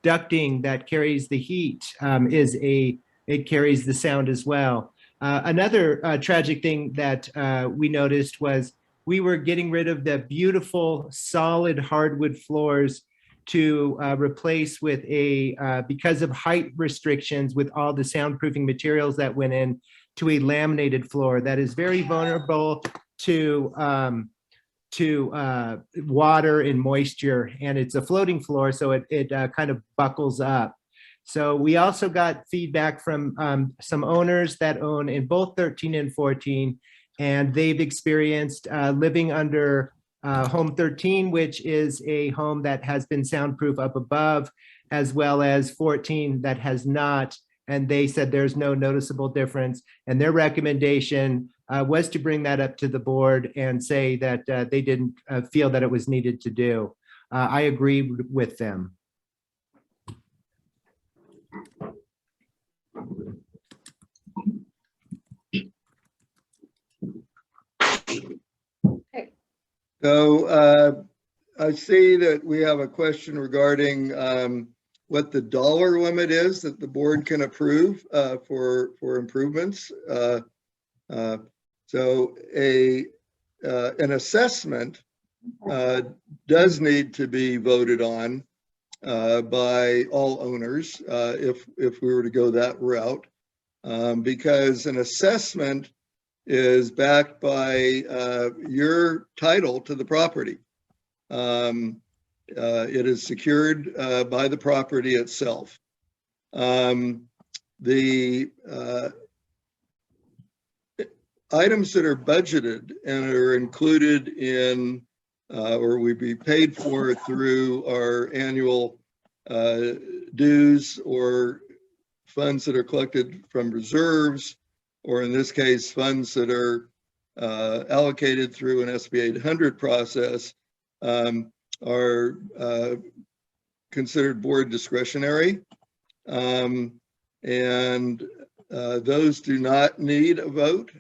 S4: ducting that carries the heat it carries the sound as well. Another tragic thing that we noticed was we were getting rid of the beautiful solid hardwood floors to replace with because of height restrictions with all the soundproofing materials that went in, to a laminated floor that is very vulnerable to water and moisture, and it's a floating floor, so it kind of buckles up. So we also got feedback from some owners that own in both 13 and 14, and they've experienced living under home 13, which is a home that has been soundproof up above, as well as 14 that has not. And they said there's no noticeable difference. And their recommendation was to bring that up to the board and say that they didn't feel that it was needed to do. I agree with them.
S1: So I see that we have a question regarding what the dollar limit is that the board can approve for improvements. So an assessment does need to be voted on by all owners if we were to go that route, because an assessment is backed by your title to the property. It is secured by the property itself. The items that are budgeted and are included in, or we be paid for through our annual dues or funds that are collected from reserves, or in this case, funds that are allocated through an SB 800 process, are considered board discretionary. And those do not need a vote.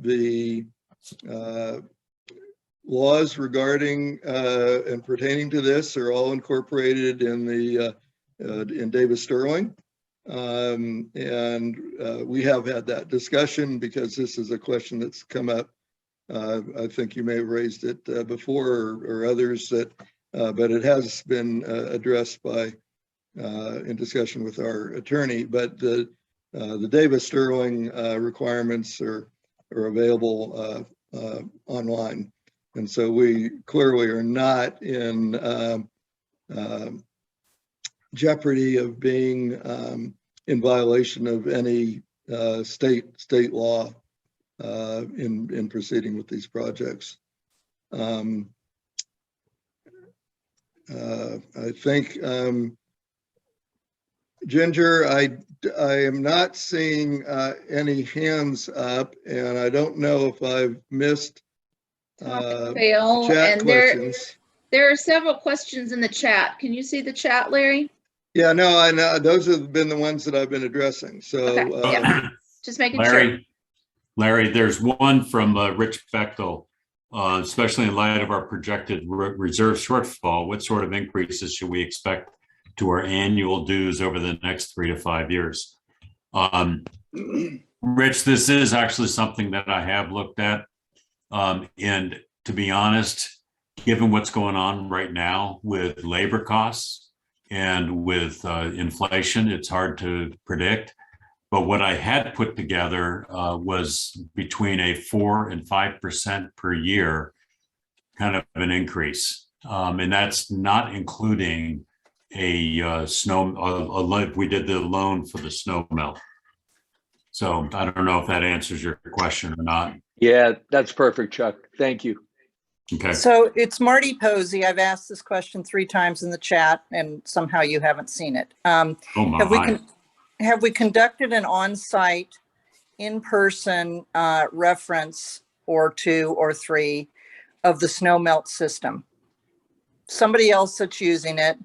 S1: The laws regarding and pertaining to this are all incorporated in the in Davis Sterling. And we have had that discussion because this is a question that's come up. I think you may have raised it before, or others, that, but it has been addressed by in discussion with our attorney. But the Davis Sterling requirements are available online, and so we clearly are not in jeopardy of being in violation of any state law in proceeding with these projects. I think, Ginger, I am not seeing any hands up, and I don't know if I've missed
S2: Fail,
S1: chat
S2: and
S1: questions.
S2: there are several questions in the chat. Can you see the chat, Larry?
S1: Yeah, no, I know those have been the ones that I've been addressing. So
S2: Okay. Yeah. Just making sure.
S3: Larry, there's one from Rich Bechtel, especially in light of our projected reserve shortfall. What sort of increases should we expect to our annual dues over the next 3 to 5 years? Rich, this is actually something that I have looked at. And to be honest, given what's going on right now with labor costs and with inflation, it's hard to predict. But what I had put together was between a 4 and 5% per year kind of an increase. And that's not including a snow, we did the loan for the snow melt. So I don't know if that answers your question or not.
S10: Yeah, that's perfect, Chuck. Thank you.
S3: Okay.
S6: So it's Marty Posey. I've asked this question 3 times in the chat and somehow you haven't seen it.
S3: Oh my.
S6: Have we conducted an on-site, in-person reference or 2 or 3 of the snow melt system? Somebody else that's using it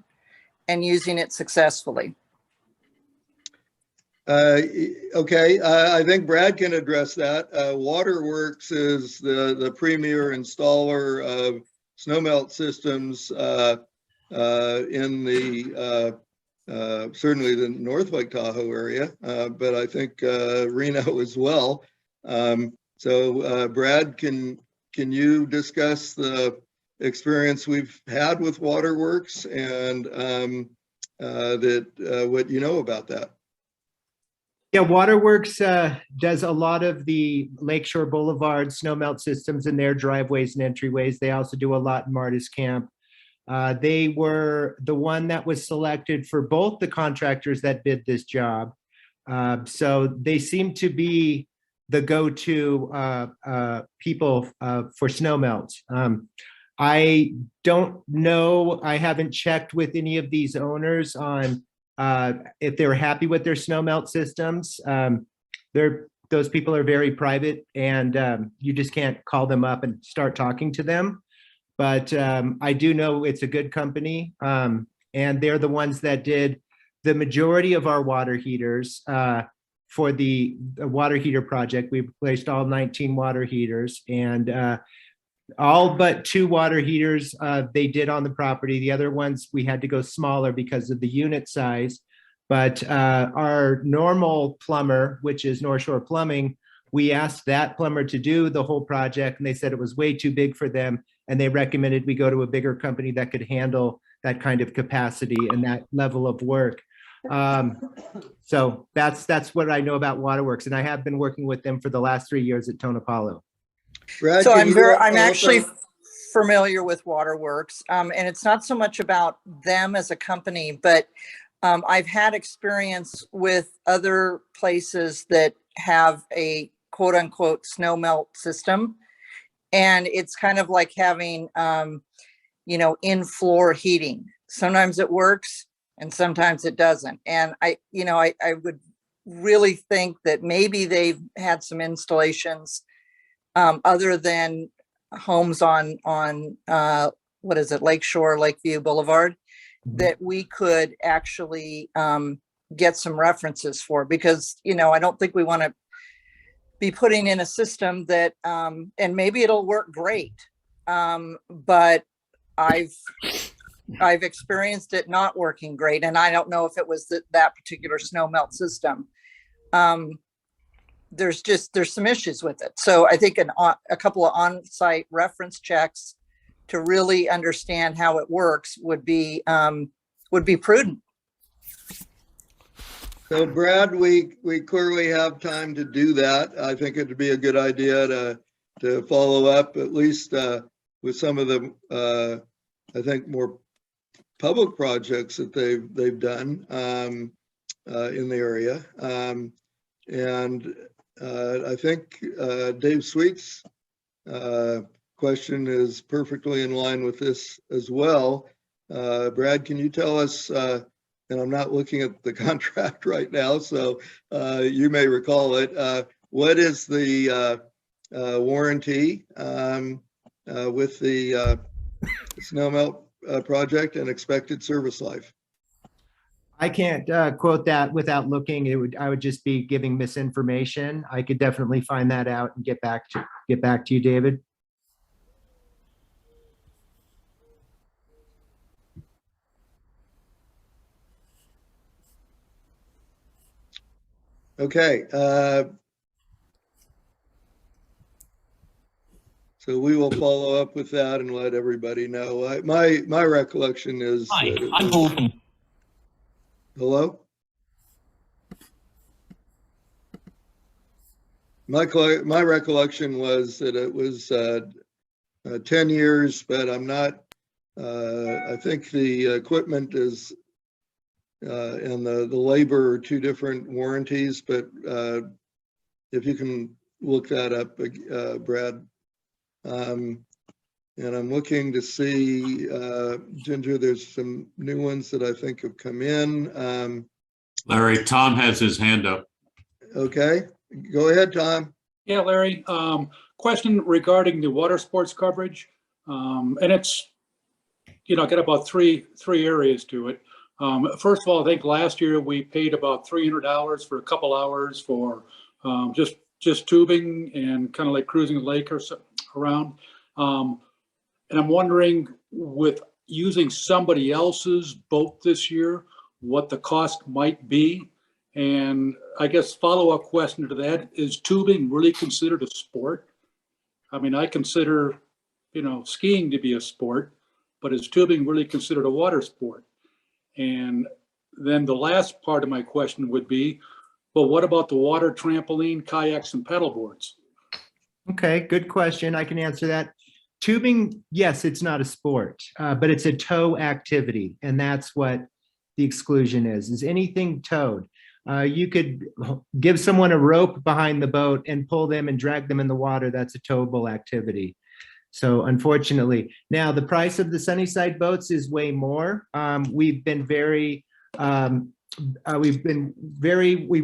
S6: and using it successfully.
S1: Okay, I think Brad can address that. Waterworks is the premier installer of snowmelt systems in the certainly the North Lake Tahoe area, but I think Reno as well. So Brad, can you discuss the experience we've had with Waterworks and what you know about that?
S4: Yeah, Waterworks does a lot of the Lakeshore Boulevard snowmelt systems in their driveways and entryways. They also do a lot in Marty's Camp. They were the one that was selected for both the contractors that did this job. So they seem to be the go-to people for snowmelt. I don't know, I haven't checked with any of these owners on if they're happy with their snowmelt systems. Those people are very private, and you just can't call them up and start talking to them. But I do know it's a good company, and they're the ones that did the majority of our water heaters for the water heater project. We replaced all 19 water heaters, and all but 2 water heaters they did on the property. The other ones we had to go smaller because of the unit size. But our normal plumber, which is North Shore Plumbing, we asked that plumber to do the whole project, and they said it was way too big for them, and they recommended we go to a bigger company that could handle that kind of capacity and that level of work. So that's what I know about Waterworks, and I have been working with them for the last 3 years at Tonopalo.
S1: Brad,
S6: So I'm
S1: also
S6: actually familiar with Waterworks, and it's not so much about them as a company, but I've had experience with other places that have a quote unquote snow melt system. And it's kind of like having, in floor heating. Sometimes it works and sometimes it doesn't. And I would really think that maybe they've had some installations other than homes on what is it, Lakeshore, Lakeview Boulevard, that we could actually get some references for, because, I don't think we want to be putting in a system that, and maybe it'll work great. But I've experienced it not working great. And I don't know if it was that particular snow melt system. There's some issues with it. So I think a couple of on-site reference checks to really understand how it works would be prudent.
S1: So Brad, we clearly have time to do that. I think it'd be a good idea to follow up at least with some of the I think more public projects that they've done in the area. And I think Dave Sweet's question is perfectly in line with this as well. Brad, can you tell us, and I'm not looking at the contract right now, so you may recall it, what is the warranty with the snowmelt project and expected service life?
S4: I can't quote that without looking. I would just be giving misinformation. I could definitely find that out and get back to you, David.
S1: Okay. So we will follow up with that and let everybody know. My recollection is.
S11: Hi, I'm holding.
S1: Hello? My recollection was that it was 10 years, but I'm not, I think the equipment is and the labor are two different warranties, but if you can look that up, Brad. And I'm looking to see, Ginger, there's some new ones that I think have come in.
S3: Larry, Tom has his hand up.
S1: Okay, go ahead, Tom.
S11: Yeah, Larry, question regarding the water sports coverage. And it's, got about three areas to it. First of all, I think last year we paid about $300 for a couple hours for just tubing and kind of like cruising the lake or so, around. And I'm wondering, with using somebody else's boat this year, what the cost might be. And I guess follow-up question to that, is tubing really considered a sport? I mean, I consider, skiing to be a sport, but is tubing really considered a water sport? And then the last part of my question would be, well, what about the water trampoline, kayaks, and paddleboards?
S4: Okay, good question. I can answer that. Tubing, yes, it's not a sport, but it's a tow activity. And that's what the exclusion is anything towed. You could give someone a rope behind the boat and pull them and drag them in the water. That's a towable activity. So unfortunately, now the price of the Sunnyside boats is way more. We've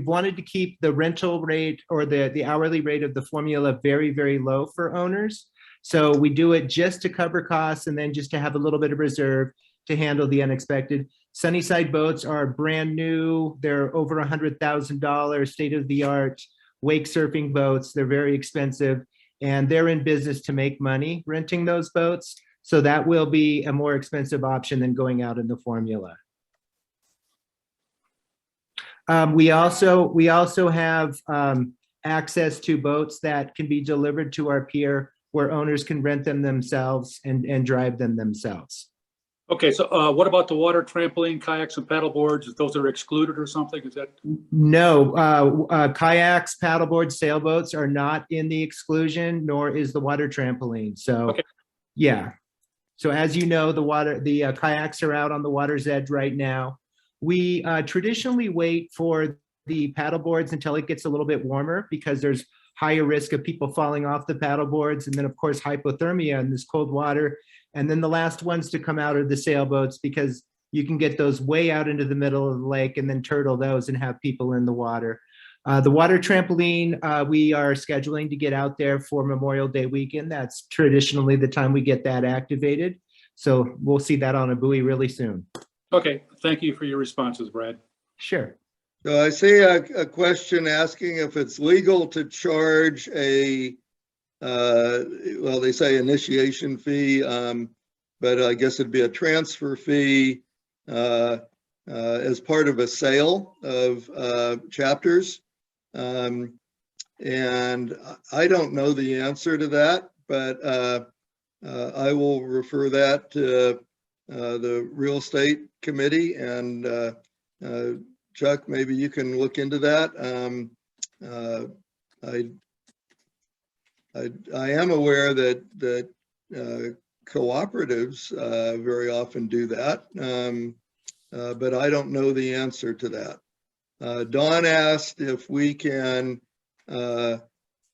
S4: wanted to keep the rental rate or the hourly rate of the formula very, very low for owners. So we do it just to cover costs and then just to have a little bit of reserve to handle the unexpected. Sunnyside boats are brand new. They're over $100,000, state-of-the-art wake surfing boats. They're very expensive and they're in business to make money renting those boats. So that will be a more expensive option than going out in the formula. We also have access to boats that can be delivered to our pier where owners can rent them themselves and drive them themselves.
S11: Okay, so what about the water trampoline, kayaks, and paddleboards? Those are excluded or something? Is that?
S4: No, kayaks, paddleboards, sailboats are not in the exclusion, nor is the water trampoline. So, okay. Yeah. So as you know, the kayaks are out on the water's edge right now. We traditionally wait for the paddleboards until it gets a little bit warmer because there's higher risk of people falling off the paddle boards, and then of course hypothermia in this cold water. And then the last ones to come out are the sailboats, because you can get those way out into the middle of the lake and then turtle those and have people in the water. The water trampoline, we are scheduling to get out there for Memorial Day weekend. That's traditionally the time we get that activated. So we'll see that on a buoy really soon.
S11: Okay, thank you for your responses, Brad.
S4: Sure.
S1: So I see a question asking if it's legal to charge a, well, they say initiation fee, but I guess it'd be a transfer fee as part of a sale of chapters. And I don't know the answer to that, but I will refer that to the real estate committee, and Chuck, maybe you can look into that. I am aware that cooperatives very often do that, but I don't know the answer to that. Dawn asked if we can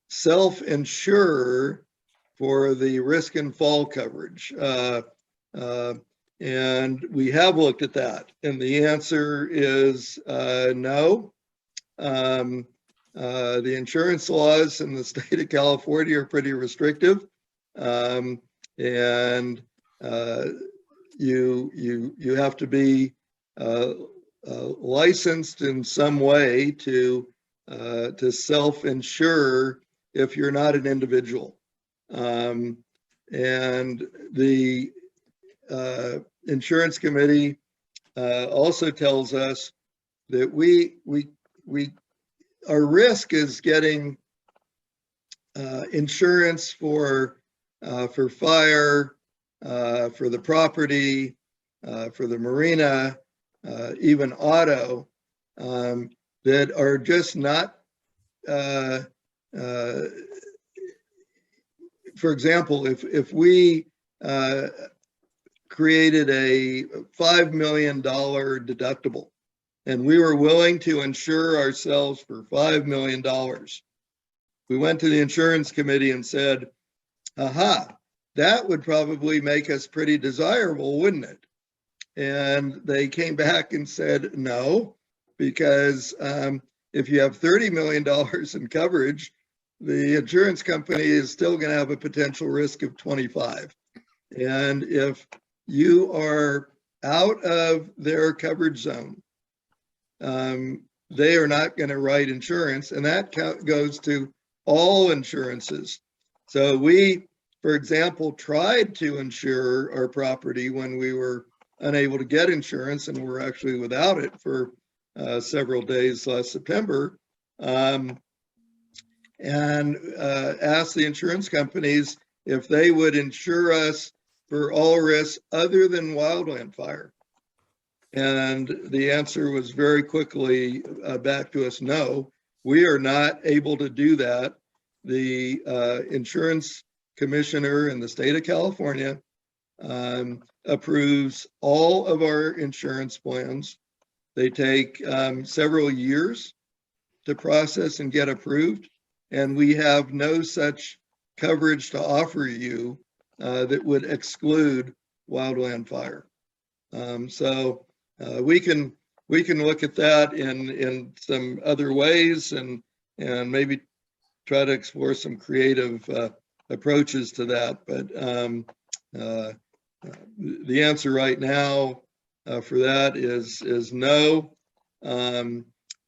S1: self-insure for the risk and fall coverage. And we have looked at that, and the answer is no. The insurance laws in the state of California are pretty restrictive, and you have to be licensed in some way to self-insure if you're not an individual. And the insurance committee also tells us that our risk is getting insurance for fire, for the property, for the marina, even auto, that are just not, for example, if we created a $5 million deductible, and we were willing to insure ourselves for $5 million. We went to the insurance committee and said, aha, that would probably make us pretty desirable, wouldn't it? And they came back and said, no, because if you have $30 million in coverage, the insurance company is still going to have a potential risk of 25. And if you are out of their coverage zone, they are not going to write insurance, and that goes to all insurances. So we, for example, tried to insure our property when we were unable to get insurance, and we're actually without it for several days last September, and asked the insurance companies if they would insure us for all risks other than wildland fire. And the answer was very quickly back to us, no, we are not able to do that. The insurance commissioner in the state of California approves all of our insurance plans. They take several years to process and get approved, and we have no such coverage to offer you that would exclude wildland fire. So we can look at that in some other ways, and maybe try to explore some creative approaches to that. But the answer right now for that is no.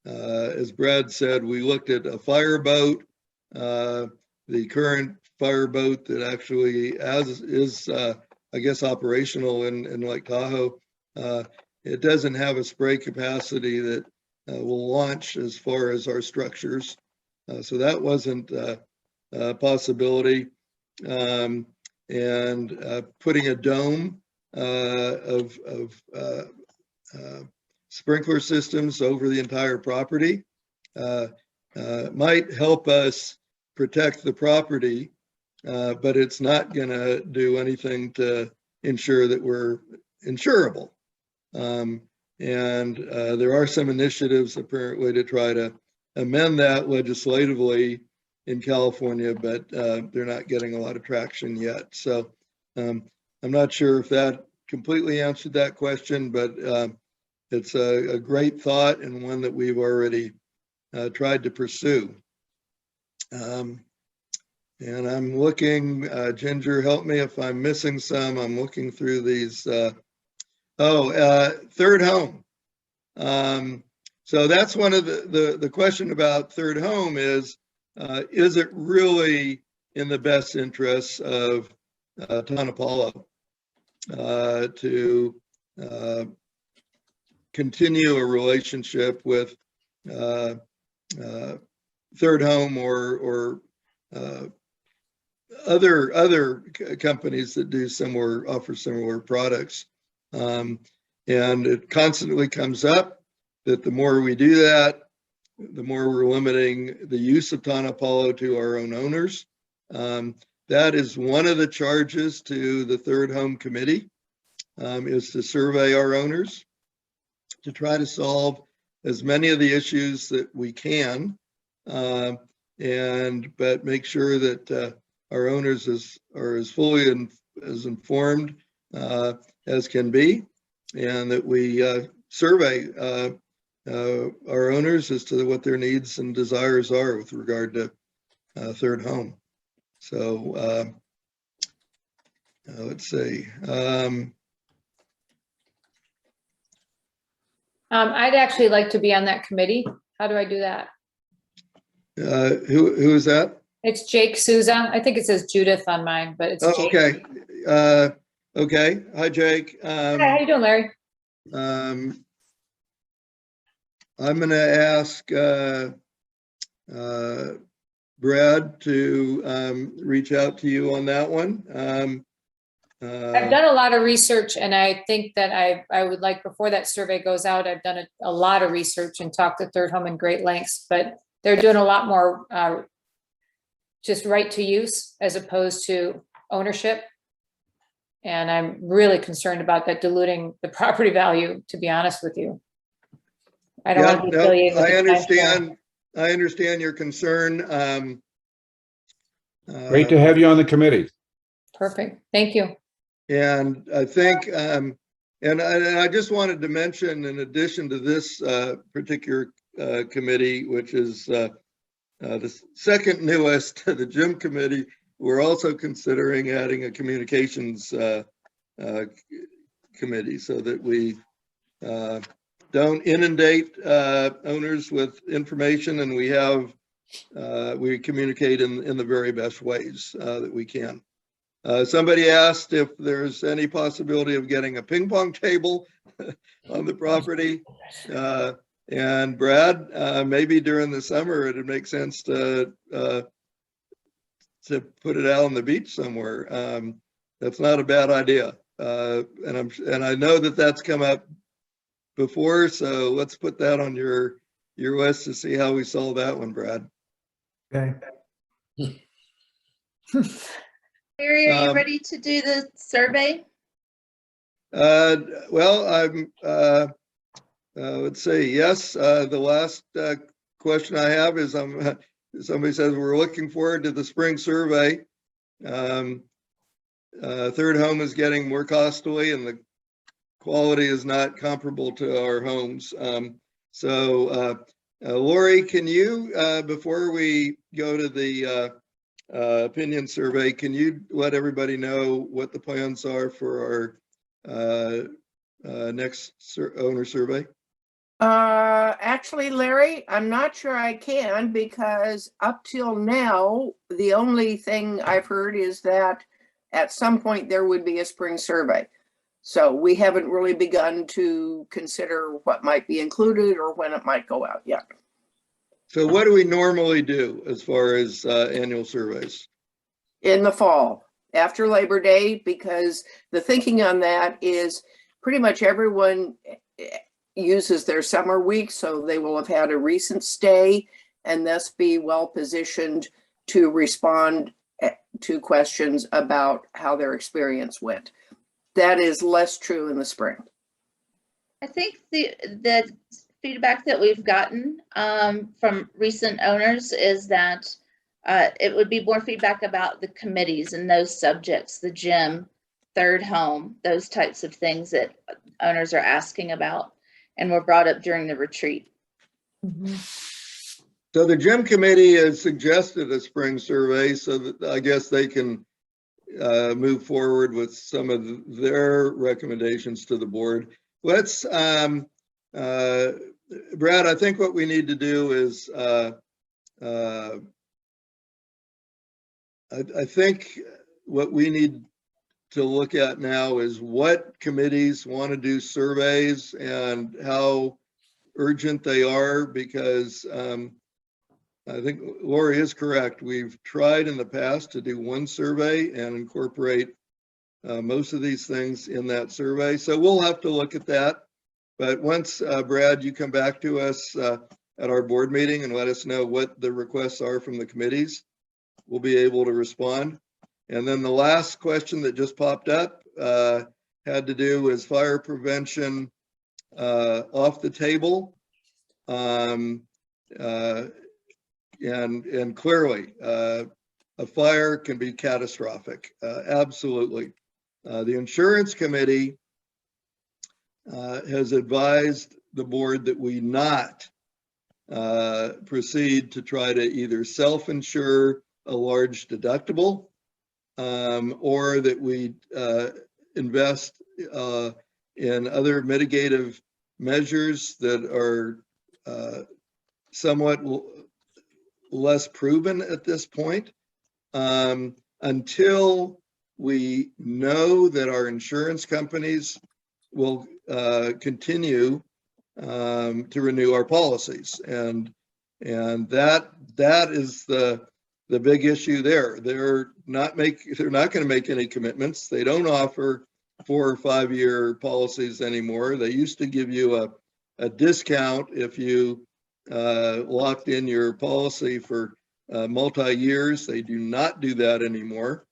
S1: As Brad said, we looked at a fireboat. The current fireboat that actually is I guess operational in Lake Tahoe, it doesn't have a spray capacity that will launch as far as our structures. So that wasn't a possibility. And putting a dome of sprinkler systems over the entire property might help us protect the property, but it's not going to do anything to ensure that we're insurable. And there are some initiatives apparently to try to amend that legislatively in California, but they're not getting a lot of traction yet. So I'm not sure if that completely answered that question, but it's a great thought and one that we've already tried to pursue. And I'm looking, Ginger, help me if I'm missing some. I'm looking through these. Third home. So that's one of the question about third home is it really in the best interests of Tonopalo to continue a relationship with third home or other companies that do offer similar products. And it constantly comes up that the more we do that, the more we're limiting the use of Tonopalo to our own owners. That is one of the charges to the Third Home Committee, is to survey our owners, to try to solve as many of the issues that we can, but make sure that our owners are as fully as informed as can be, and that we survey our owners as to what their needs and desires are with regard to third home. So let's see.
S12: I'd actually like to be on that committee. How do I do that?
S1: Who is that?
S12: It's Jake Souza. I think it says Judith on mine, but it's Jake.
S1: Okay. Okay. Hi, Jake.
S12: Hi, how you doing, Larry?
S1: I'm going to ask Brad to reach out to you on that one.
S12: I've done a lot of research, and I think that I would like, before that survey goes out, I've done a lot of research and talked to Third Home in great lengths, but they're doing a lot more just right to use as opposed to ownership. And I'm really concerned about that diluting the property value, to be honest with you. I don't want to be affiliated with
S1: I understand your concern.
S8: Great to have you on the committee.
S12: Perfect. Thank you.
S1: And I think, and I just wanted to mention, in addition to this particular committee, which is the second newest to the Gym Committee, we're also considering adding a communications committee so that we don't inundate owners with information, and we communicate in the very best ways that we can. Somebody asked if there's any possibility of getting a ping pong table on the property. And Brad, maybe during the summer, it'd make sense to put it out on the beach somewhere. That's not a bad idea. And I know that that's come up before, so let's put that on your list to see how we solve that one, Brad.
S4: Okay.
S2: Larry, are you ready to do the survey?
S1: Well, let's see. Yes, the last question I have is somebody says we're looking forward to the spring survey. Third home is getting more costly, and the quality is not comparable to our homes. Lori, can you, before we go to the opinion survey, can you let everybody know what the plans are for our next owner survey?
S7: Actually, Larry, I'm not sure I can, because up till now, the only thing I've heard is that at some point there would be a spring survey. So we haven't really begun to consider what might be included or when it might go out yet.
S1: So what do we normally do as far as annual surveys?
S7: In the fall, after Labor Day, because the thinking on that is pretty much everyone uses their summer week, so they will have had a recent stay and thus be well positioned to respond to questions about how their experience went. That is less true in the spring.
S2: I think the feedback that we've gotten from recent owners is that It would be more feedback about the committees and those subjects, the gym, third home, those types of things that owners are asking about and were brought up during the retreat.
S1: So the gym committee has suggested a spring survey so that I guess they can move forward with some of their recommendations to the board. Let's, Brad, I think what we need to do is, I think what we need to look at now is what committees want to do surveys and how urgent they are, because I think Lori is correct. We've tried in the past to do one survey and incorporate most of these things in that survey. So we'll have to look at that. But once, Brad, you come back to us at our board meeting and let us know what the requests are from the committees, we'll be able to respond. And then the last question that just popped up had to do with fire prevention off the table. And clearly, a fire can be catastrophic. Absolutely. The insurance committee has advised the board that we not proceed to try to either self-insure a large deductible or that we invest in other mitigative measures that are somewhat less proven at this point, until we know that our insurance companies will continue to renew our policies. And that is the big issue there. They're not going to make any commitments. They don't offer 4 or 5 year policies anymore. They used to give you a discount if you locked in your policy for multi-years. They do not do that anymore.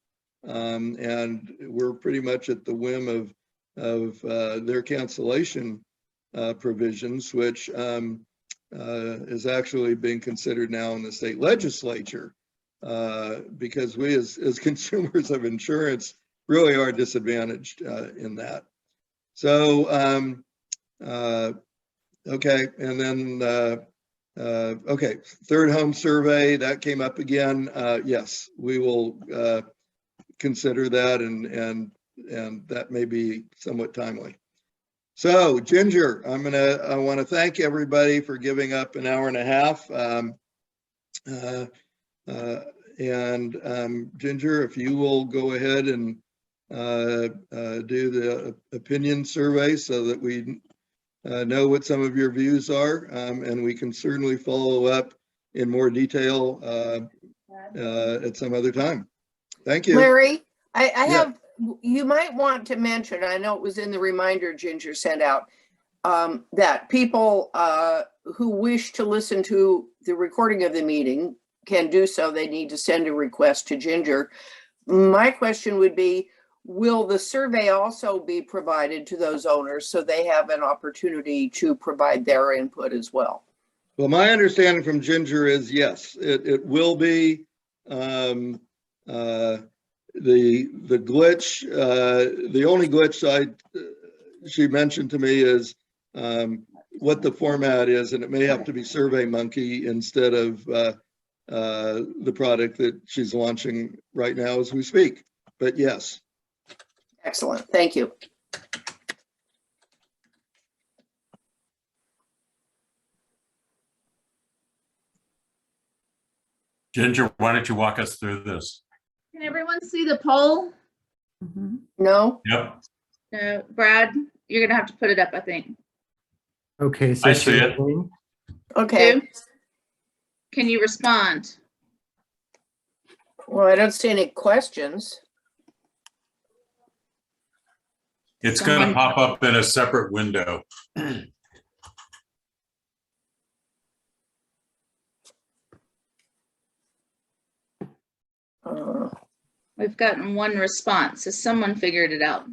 S1: And we're pretty much at the whim of their cancellation provisions, which is actually being considered now in the state legislature, because we as consumers of insurance really are disadvantaged in that. So, okay, and then, okay, third home survey, that came up again. Yes, we will consider that, and that may be somewhat timely. So Ginger, I want to thank everybody for giving up an hour and a half. Ginger, if you will go ahead and do the opinion survey so that we know what some of your views are, and we can certainly follow up in more detail at some other time. Thank you.
S7: Larry, I have, you might want to mention, I know it was in the reminder Ginger sent out, that people who wish to listen to the recording of the meeting can do so. They need to send a request to Ginger. My question would be, will the survey also be provided to those owners so they have an opportunity to provide their input as well?
S1: Well, my understanding from Ginger is yes, it will be. The glitch, the only glitch she mentioned to me is what the format is, and it may have to be SurveyMonkey instead of the product that she's launching right now as we speak. But yes.
S7: Excellent. Thank you.
S3: Ginger, why don't you walk us through this?
S2: Can everyone see the poll?
S7: No?
S3: Yep.
S2: No, Brad, you're gonna have to put it up, I think.
S4: Okay, so
S3: I see it.
S7: Okay.
S2: Sue, can you respond?
S7: Well, I don't see any questions.
S3: It's going to pop up in a separate window.
S2: We've gotten one response. Has someone figured it out?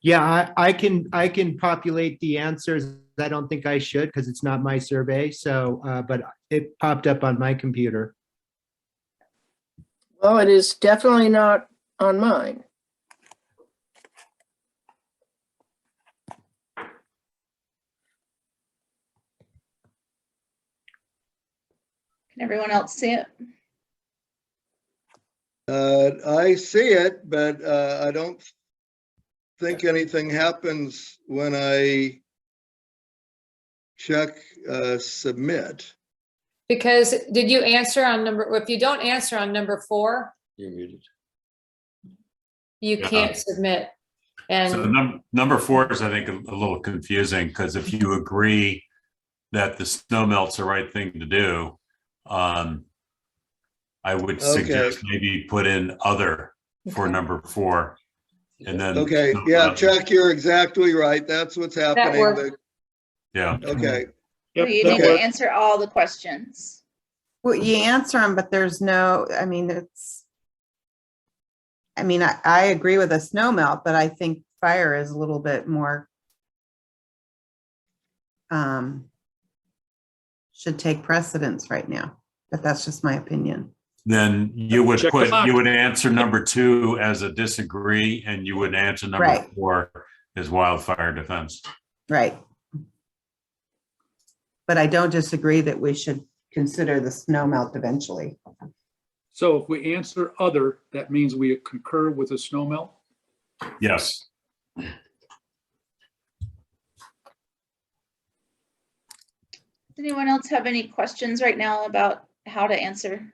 S4: Yeah, I can populate the answers. I don't think I should because it's not my survey. So, but it popped up on my computer.
S7: Well, it is definitely not on mine.
S2: Can everyone else see it?
S1: I see it, but I don't think anything happens when I check submit.
S12: Because did you answer on number, if you don't answer on number 4,
S10: You're muted.
S12: you
S3: Yeah.
S12: can't submit.
S3: So
S12: And
S3: number 4 is, I think, a little confusing because if you agree that the snow melt's the right thing to do, I would suggest maybe put in other for
S12: Okay.
S3: number 4. And then.
S1: Okay, yeah, Chuck, you're exactly right. That's what's happening.
S12: worked.
S3: Yeah.
S1: Okay,
S11: Yep,
S2: You
S11: that
S2: need to
S11: works.
S2: answer all the questions.
S13: Well, you answer them, but there's no, I mean, I agree with a snow melt, but I think fire is a little bit more, should take precedence right now, but that's just my opinion.
S3: Then you would
S11: Check the box.
S3: you would answer number 2 as a disagree, and you would answer number
S13: Right.
S3: 4 as wildfire defense.
S13: Right. But I don't disagree that we should consider the snow melt eventually.
S11: So if we answer other, that means we concur with the snow melt?
S3: Yes.
S2: Does anyone else have any questions right now about how to answer?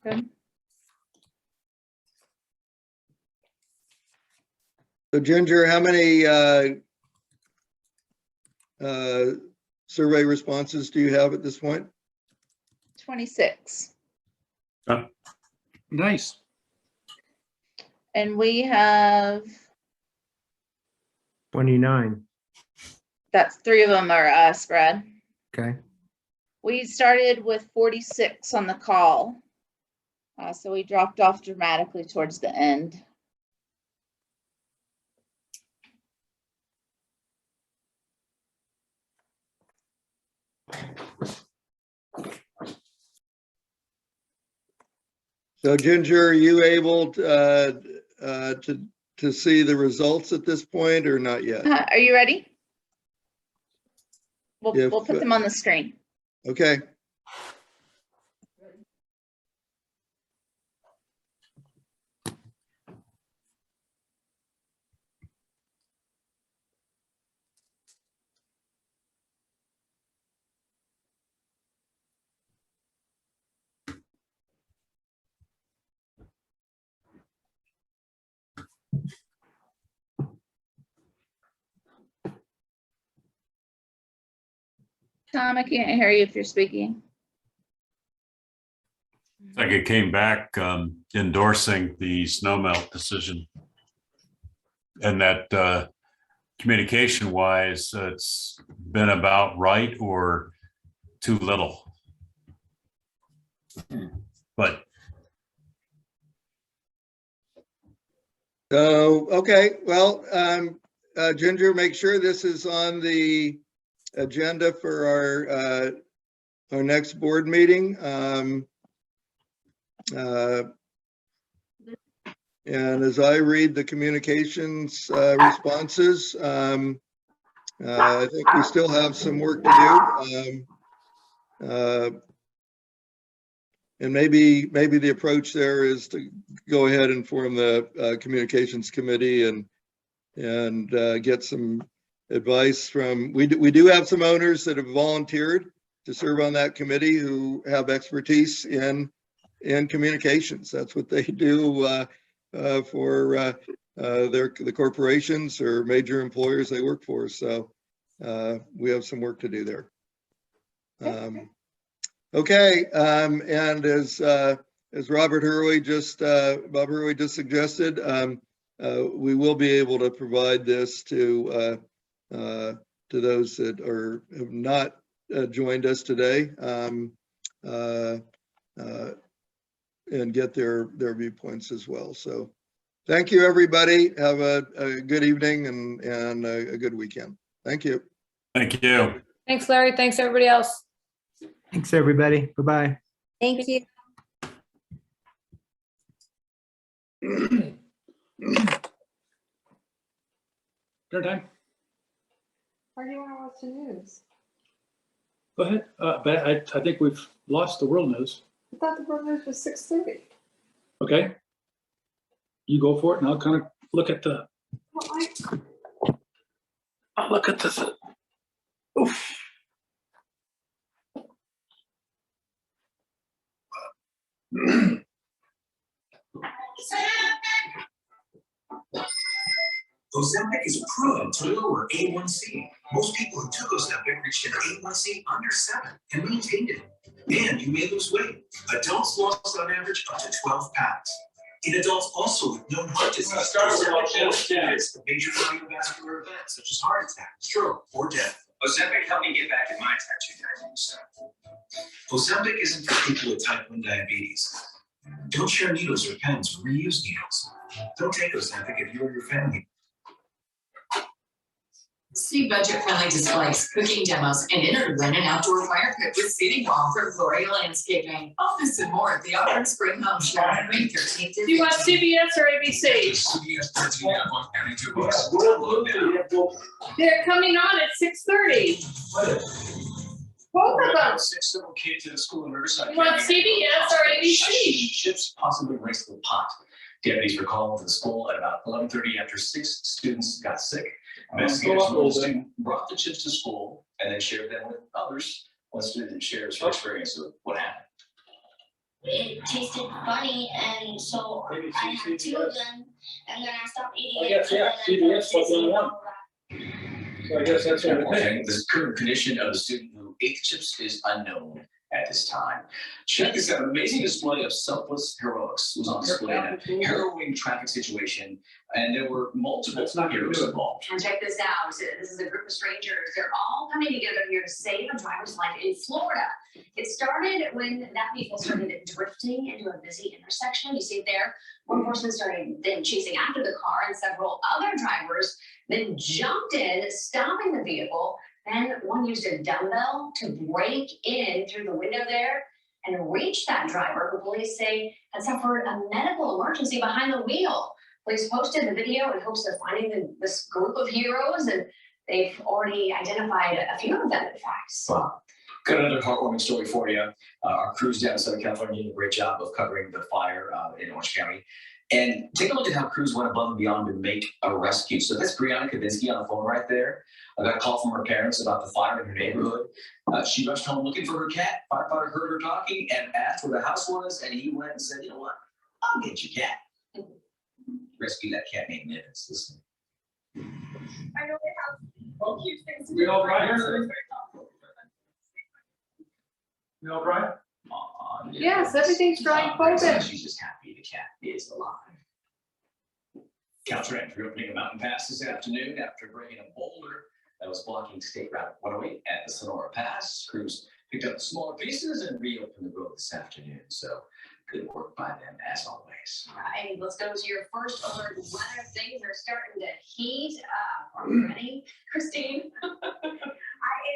S2: Good.
S1: so Ginger, how many survey responses do you have at this point?
S2: 26.
S11: Nice.
S2: And we have,
S4: 29.
S2: that's 3 of them are us, Brad.
S4: Okay.
S2: We started with 46 on the call. So we dropped off dramatically towards the end.
S1: So Ginger, are you able to see the results at this point or not yet?
S2: Are you ready?
S1: If-
S2: We'll put them on the screen.
S1: Okay.
S2: Tom, I can't hear you if you're speaking.
S3: Like it came back endorsing the snow melt decision. And that communication wise, it's been about right or too little. But
S1: So, okay, well, Ginger, make sure this is on the agenda for our next board meeting. And as I read the communications responses, I think we still have some work to do. And maybe the approach there is to go ahead and form the communications committee and get some advice from, we do have some owners that have volunteered to serve on that committee who have expertise in communications. That's what they do for the corporations or major employers they work for. So we have some work to do there. Okay, and as Bob Hurley just suggested, we will be able to provide this to those that have not joined us today. and get their viewpoints as well. So thank you, everybody. Have a good evening and a good weekend. Thank you.
S3: Thank you.
S12: Thanks, Larry. Thanks, everybody else.
S4: Thanks, everybody. Bye-bye.
S2: Thank you.
S11: Your time.
S12: Or do you want to watch the news?
S11: Go ahead. But I think we've lost the world news.
S12: I thought the world news was 6:30.
S11: Okay. You go for it and I'll kind of look at the,
S12: Well,
S11: I'll look at this. Oof.
S14: Ozempic is proven to lower A1C. Most people who took Ozempic reached an A1C under 7 and maintained it. And you may lose weight. Adults lost on average up to 12 pounds. In adults also with known heart disease, Ozempic risks of major cardiovascular events such as heart attack, stroke, or death. Ozempic helped me get back in my type 2 diabetes. Ozempic isn't for people with type 1 diabetes. Don't share needles or pens or reuse needles. Don't take Ozempic if you or your family.
S15: See budget-friendly displays, cooking demos, and enter to win an outdoor fire pit with seating wall from Gloria Landscaping. All this and more at the Auburn Spring Home Show on May 13th.
S12: do you want CBS or ABC?
S14: CBS 13 app on County 2 Books. Download now.
S12: They're coming on at 6:30. Both of them.
S14: 6 little kids at a school in Riverside.
S12: You want CBS or ABC?
S14: Ships possibly race the pot. Deputies were called to the school at about 11:30 after 6 students got sick. Investigators know the student brought the chips to school and then shared them with others. One student shares her experience of what happened.
S16: It tasted funny, and so I had 2 of them, and then I stopped eating it.
S11: I guess, yeah, CBS was the only one. So I guess that's what we're saying.
S14: The current condition of the student who ate the chips is unknown at this time. Check this out. An amazing display of selfless heroics was on display in a harrowing traffic situation, and there were multiple heroes involved.
S15: And check this out. This is a group of strangers. They're all coming together here to save a driver's life in Florida. It started when that vehicle started drifting into a busy intersection. You see it there. One person started then chasing after the car, and several other drivers then jumped in, stopping the vehicle. Then one used a dumbbell to break in through the window there and reach that driver, who police say had suffered a medical emergency behind the wheel. Police posted the video in hopes of finding this group of heroes, and they've already identified a few of them, in fact.
S14: Wow. Got another heartwarming story for you. Our crews down in Southern California did a great job of covering the fire in Orange County. And take a look at how crews went above and beyond to make a rescue. So that's Brianna Kavinsky on the phone right there. I got a call from her parents about the fire in her neighborhood. She rushed home looking for her cat. Firefighter heard her talking and asked where the house was, and he went and said, "You know what? I'll get your cat." Rescue that cat named Nivens. Listen.
S16: I know they have all cute things.
S11: We all right here? You all right?
S12: Yes, everything's drying COVID.
S14: She's just happy the cat is alive. Caltrans reopening a mountain pass this afternoon after bringing a boulder that was blocking State Route 108 at the Sonora Pass. Crews picked up the smaller pieces and reopened the road this afternoon. So good work by them as always.
S15: All right, let's go to your first alert weather. Things are starting to heat up. Are you ready, Christine?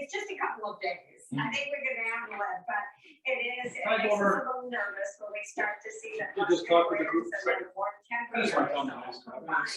S16: It's just a couple of days. I think we're gonna handle it, but it makes us
S11: Hi,
S16: a
S11: Boomer.
S16: little nervous when we start to see that.
S11: You just talked with the group.
S16: And then warm temperatures
S11: That's my comment.
S16: combined,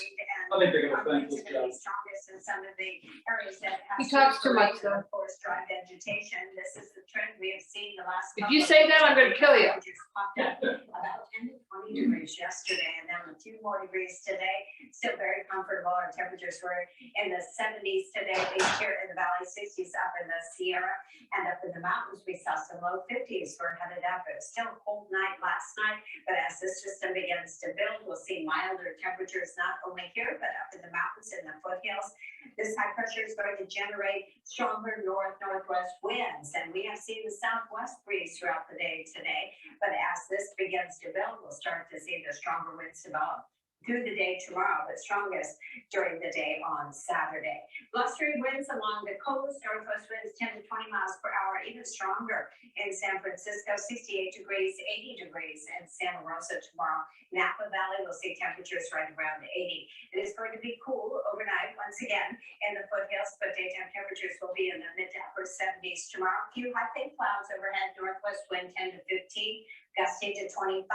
S11: I think they're gonna thank
S16: it's
S11: this
S16: gonna
S11: job.
S16: be strongest in some of the areas that have.
S12: He talks too much,
S16: Of course, dry vegetation. This is the trend we have seen the last.
S12: If you
S16: couple
S12: say
S16: of
S12: that, I'm gonna
S16: days.
S12: kill you.
S16: Temperatures popped up about 10 to 20 degrees yesterday, and then a few more degrees today. Still very comfortable. Our temperatures were in the 70s today, at least here in the valley, 60s up in the Sierra, and up in the mountains, we saw some low 50s. We're headed up. It was still a cold night last night, but as this system begins to build, we'll see milder temperatures not only here, but up in the mountains and the foothills. This high pressure is going to generate stronger northwest winds, and we have seen the southwest breeze throughout the day today. But as this begins to build, we'll start to see the stronger winds develop. through the day tomorrow, but strongest during the day on Saturday. Blustery winds along the coast, northwest winds 10 to 20 miles per hour, even stronger in San Francisco, 68 degrees, 80 degrees in Santa Rosa tomorrow. Napa Valley will see temperatures right around 80. It is going to be cool overnight once again in the foothills, but daytime temperatures will be in the mid to upper 70s tomorrow. Few high thin clouds overhead, northwest wind 10 to 15. Gusting to 25.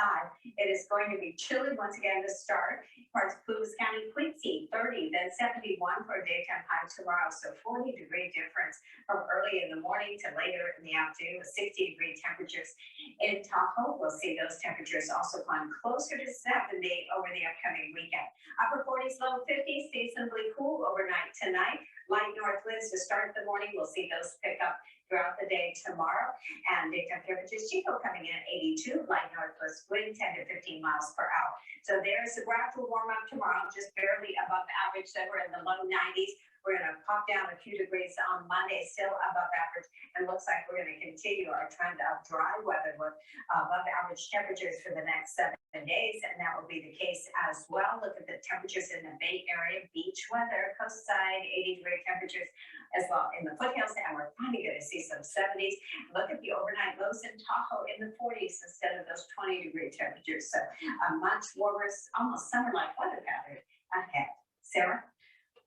S16: It is going to be chilly once again to start. Parts of Columbus County, Quincy, 30, then 71 for a daytime high tomorrow. So 40-degree difference from early in the morning to later in the afternoon with 60-degree temperatures. In Tahoe, we'll see those temperatures also climb closer to 70 over the upcoming weekend. Upper 40s, low 50s, seasonably cool overnight tonight. Light north winds to start the morning. We'll see those pick up throughout the day tomorrow. And daytime temperatures, Chico coming in at 82, light northwest wind 10 to 15 miles per hour. So there's a gradual warm up tomorrow, just barely above average. So we're in the low 90s. We're going to pop down a few degrees on Monday, still above average. And looks like we're going to continue our trend of dry weather with above average temperatures for the next 7 days. And that will be the case as well. Look at the temperatures in the Bay Area, beach weather, coastside, 80-degree temperatures as well in the foothills. And we're finally going to see some 70s. Look at the overnight lows in Tahoe in the 40s instead of those 20-degree temperatures. So a much warmer, almost summer-like weather pattern ahead. Sarah?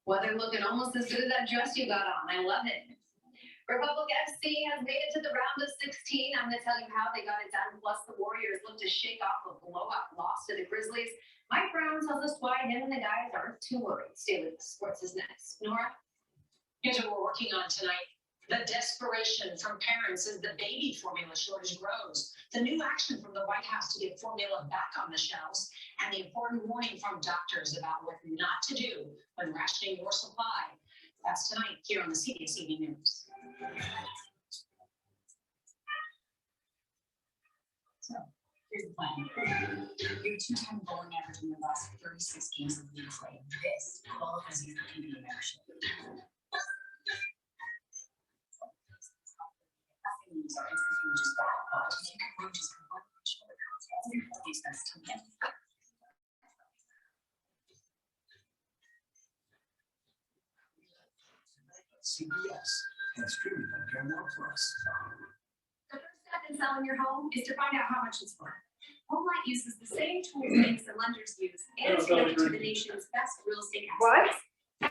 S15: Weather looking almost as good as that dress you got on. I love it. Republic FC has made it to the round of 16. I'm going to tell you how they got it done. Plus, the Warriors look to shake off a blowout loss to the Grizzlies. Mike Brown tells us why him and the guys aren't too worried. Stay with us. Sports is next. Nora?
S17: Here's what we're working on tonight. The desperation from parents as the baby formula shortage grows. The new action from the White House to get formula back on the shelves. And the important warning from doctors about what not to do when rationing your supply. That's tonight here on the CBS Evening News. So here's the plan. Your two-time bowling average in the last 36 games of league play. This qualifies you for PBA membership. Are interesting just that, but if you can grow just one short content, these best to get.
S14: CBS and streaming on Paramount Plus.
S15: The first step in selling your home is to find out how much it's worth. HomeLight uses the same tools banks and lenders use and is connected to the nation's best real estate experts.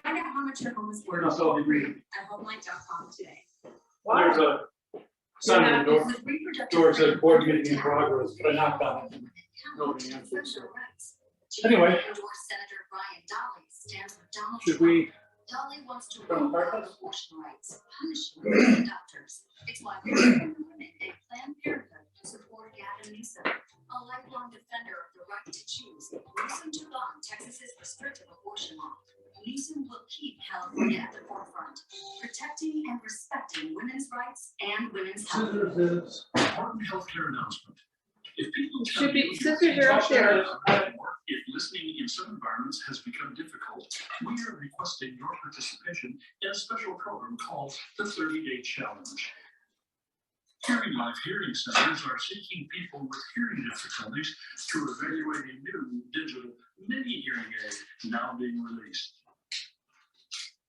S15: Find out how much your home is worth at HomeLight.com today.
S11: There's a sign on the door. George said board meeting in progress, but I knocked on it. Nobody answered, so. Anyway.
S15: Senator Brian Dolly stands with Donald
S11: Should we?
S15: Dolly wants to rule out abortion rights, punishing doctors. It's why women and Planned Parenthood support Gavin Newsom, a lifelong defender of the right to choose. Newsom took on Texas's restrictive abortion law. Newsom will keep California at the forefront, protecting and respecting women's rights and women's health.
S14: Important healthcare announcement. If people
S2: Should be, sisters are up there.
S14: If listening in some environments has become difficult, we are requesting your participation in a special program called the 30-Day Challenge. Hearing Life Hearing Centers are seeking people with hearing difficulties to evaluate a new digital mini hearing aid now being released.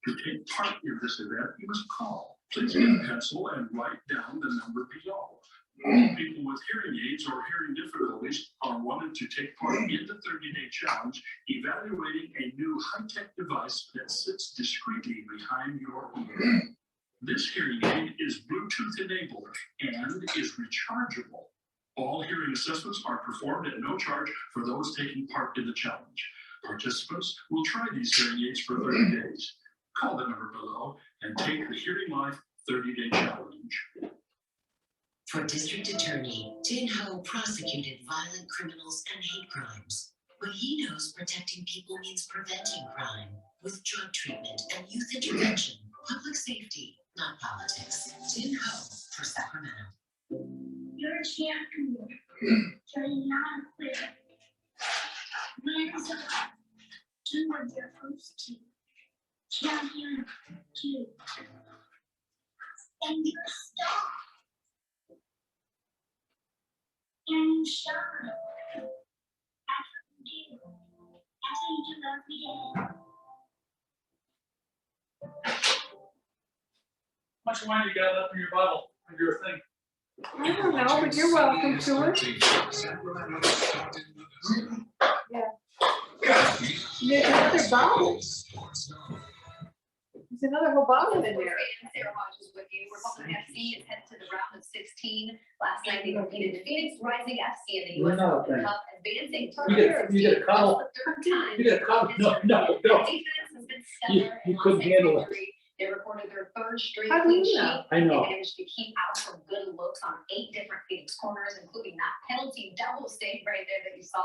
S14: To take part in this event, you must call. Please get a pencil and write down the number below. All people with hearing aids or hearing difficulties are wanted to take part in the 30-Day Challenge, evaluating a new high-tech device that sits discreetly behind your ear. This hearing aid is Bluetooth enabled and is rechargeable. All hearing assessments are performed at no charge for those taking part in the challenge. Participants will try these hearing aids for 30 days. Call the number below and take the Hearing Life 30-Day Challenge.
S18: For District Attorney, Tin Ho prosecuted violent criminals and hate crimes. But he knows protecting people means preventing crime with drug treatment and youth intervention, public safety, not politics. Tin Ho for Sacramento.
S15: You're a champion. So you're not a quitter. Hands up. Do what you're supposed to. Champion 2. And you're a star. And you shine. That's what you do.
S11: How much wine you got left in your bottle, in your thing?
S12: I don't know, but you're welcome to it. Yeah. There's another bottle. There's another whole bottle in there.
S15: Sarah Hodges with you. Republican FC is headed to the round of 16. Last night they defeated Phoenix Rising FC in the U.S. Open Cup, advancing to
S11: You get a call.
S15: the third time.
S11: You get a call. No.
S15: Defense has been stellar.
S11: You couldn't handle it.
S15: They recorded their third straight
S12: How do
S15: clean
S12: you
S15: sheet.
S12: know?
S11: I know.
S15: They managed to keep out some good looks on 8 different Phoenix corners, including that penalty double save right there that you saw.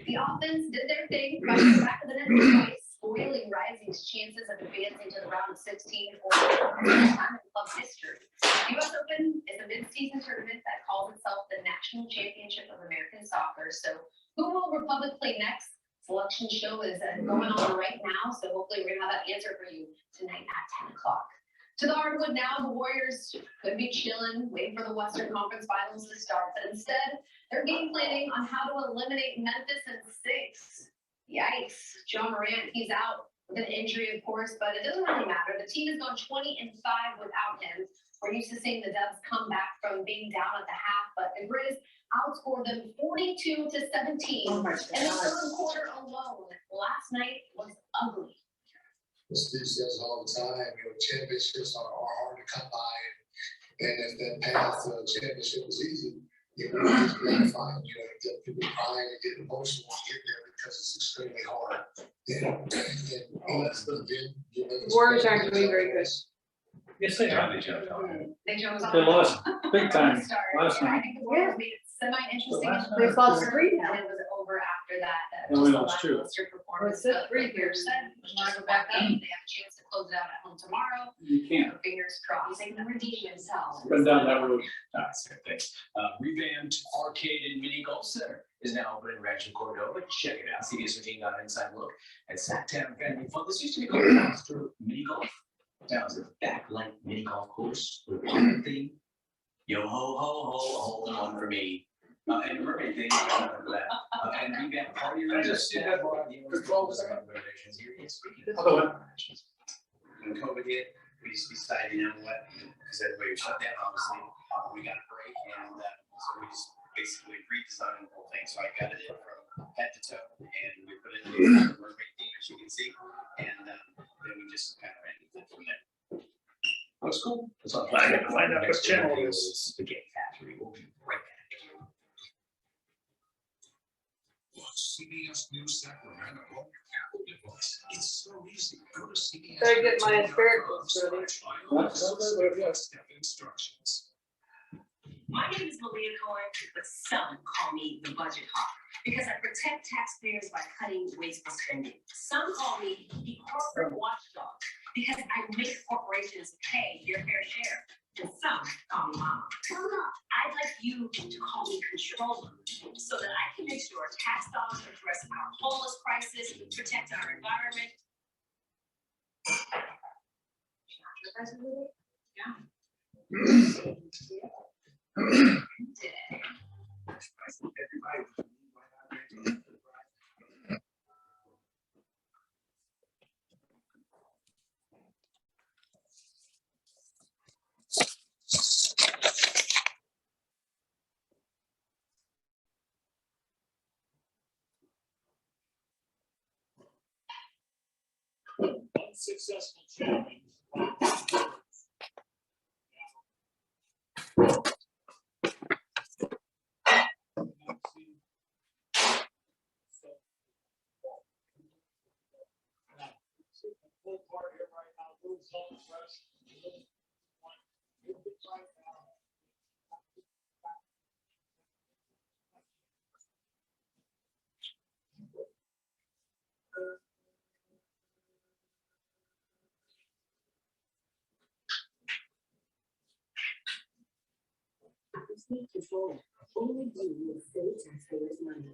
S15: The offense did their thing, right in the back of the net twice, spoiling Rising's chances of advancing to the round of 16 for the first time in club history. The U.S. Open is a mid-season tournament that calls itself the National Championship of American Soccer. So who will Republic play next? Selection show is going on right now, so hopefully we're gonna have that answer for you tonight at 10 o'clock. To the hardwood now, the Warriors could be chilling, waiting for the Western Conference Finals to start, but instead they're game planning on how to eliminate Memphis in 6. Yikes! John Morant, he's out with an injury, of course, but it doesn't really matter. The team has gone 20-5 without him. We're used to seeing the Dubs come back from being down at the half, but the Grizz outscored them 42-17 in the third quarter alone. Last night was ugly.
S19: This dude says all the time, championships are hard to come by, and if that path to championship was easy, it's gratifying. You get people crying and get emotional when you get there because it's extremely hard.
S12: The Warriors aren't doing very good.
S11: Yes, they are.
S15: They
S11: lost big time last
S15: I
S11: night.
S15: think the Warriors made it semi-interesting.
S12: They lost 3 now.
S15: And it was over after that.
S11: No, we lost 2.
S15: Lackluster performance.
S12: Well, it's
S15: But
S12: 3
S15: like Pierce said, just go back up. They have a chance to close it out at home tomorrow.
S11: You can't.
S15: Fingers crossed. They can redeem themselves.
S11: Been down that road.
S14: Thanks. Revamped arcade and mini golf center is now open in Rancho Cordova. Check it out. CBS13 got an inside look at Sacktown Family Fun. This used to be called Monster Mini Golf. Now it's a backlight mini golf course with a theme. Yo ho ho ho, hole in one for me. And a mermaid thing. And revamped party room.
S11: I just see that one.
S14: Renovations here. Speaking of
S11: Other one.
S14: renovations, when COVID hit, we used to be deciding, you know what, because everybody was shut down, obviously, we got a break, and so we just basically redesigned the whole thing. So I got it in from head to toe, and we put it in the mermaid theme, as you can see, and then we just kind of ran it from there. Looks cool. That's all.
S11: I gotta find out what channel it is.
S14: Spaghetti Factory. We'll be right back.
S19: Watch CBS News Sacramento on your Apple device. It's so easy. Go to CBS.
S12: Better get my asparagus ready.
S19: Step instructions.
S18: My name is Malia Cohen, but some call me the budget hawk because I protect taxpayers by cutting wasteful spending. Some call me the corporate watchdog because I make corporations pay their fair share. And some call me mama. I'd like you to call me controller so that I can make sure tax dollars address our homeless crisis, protect our environment.
S19: Unsuccessful challenge.
S18: Complete control. Only you will save taxpayers' money.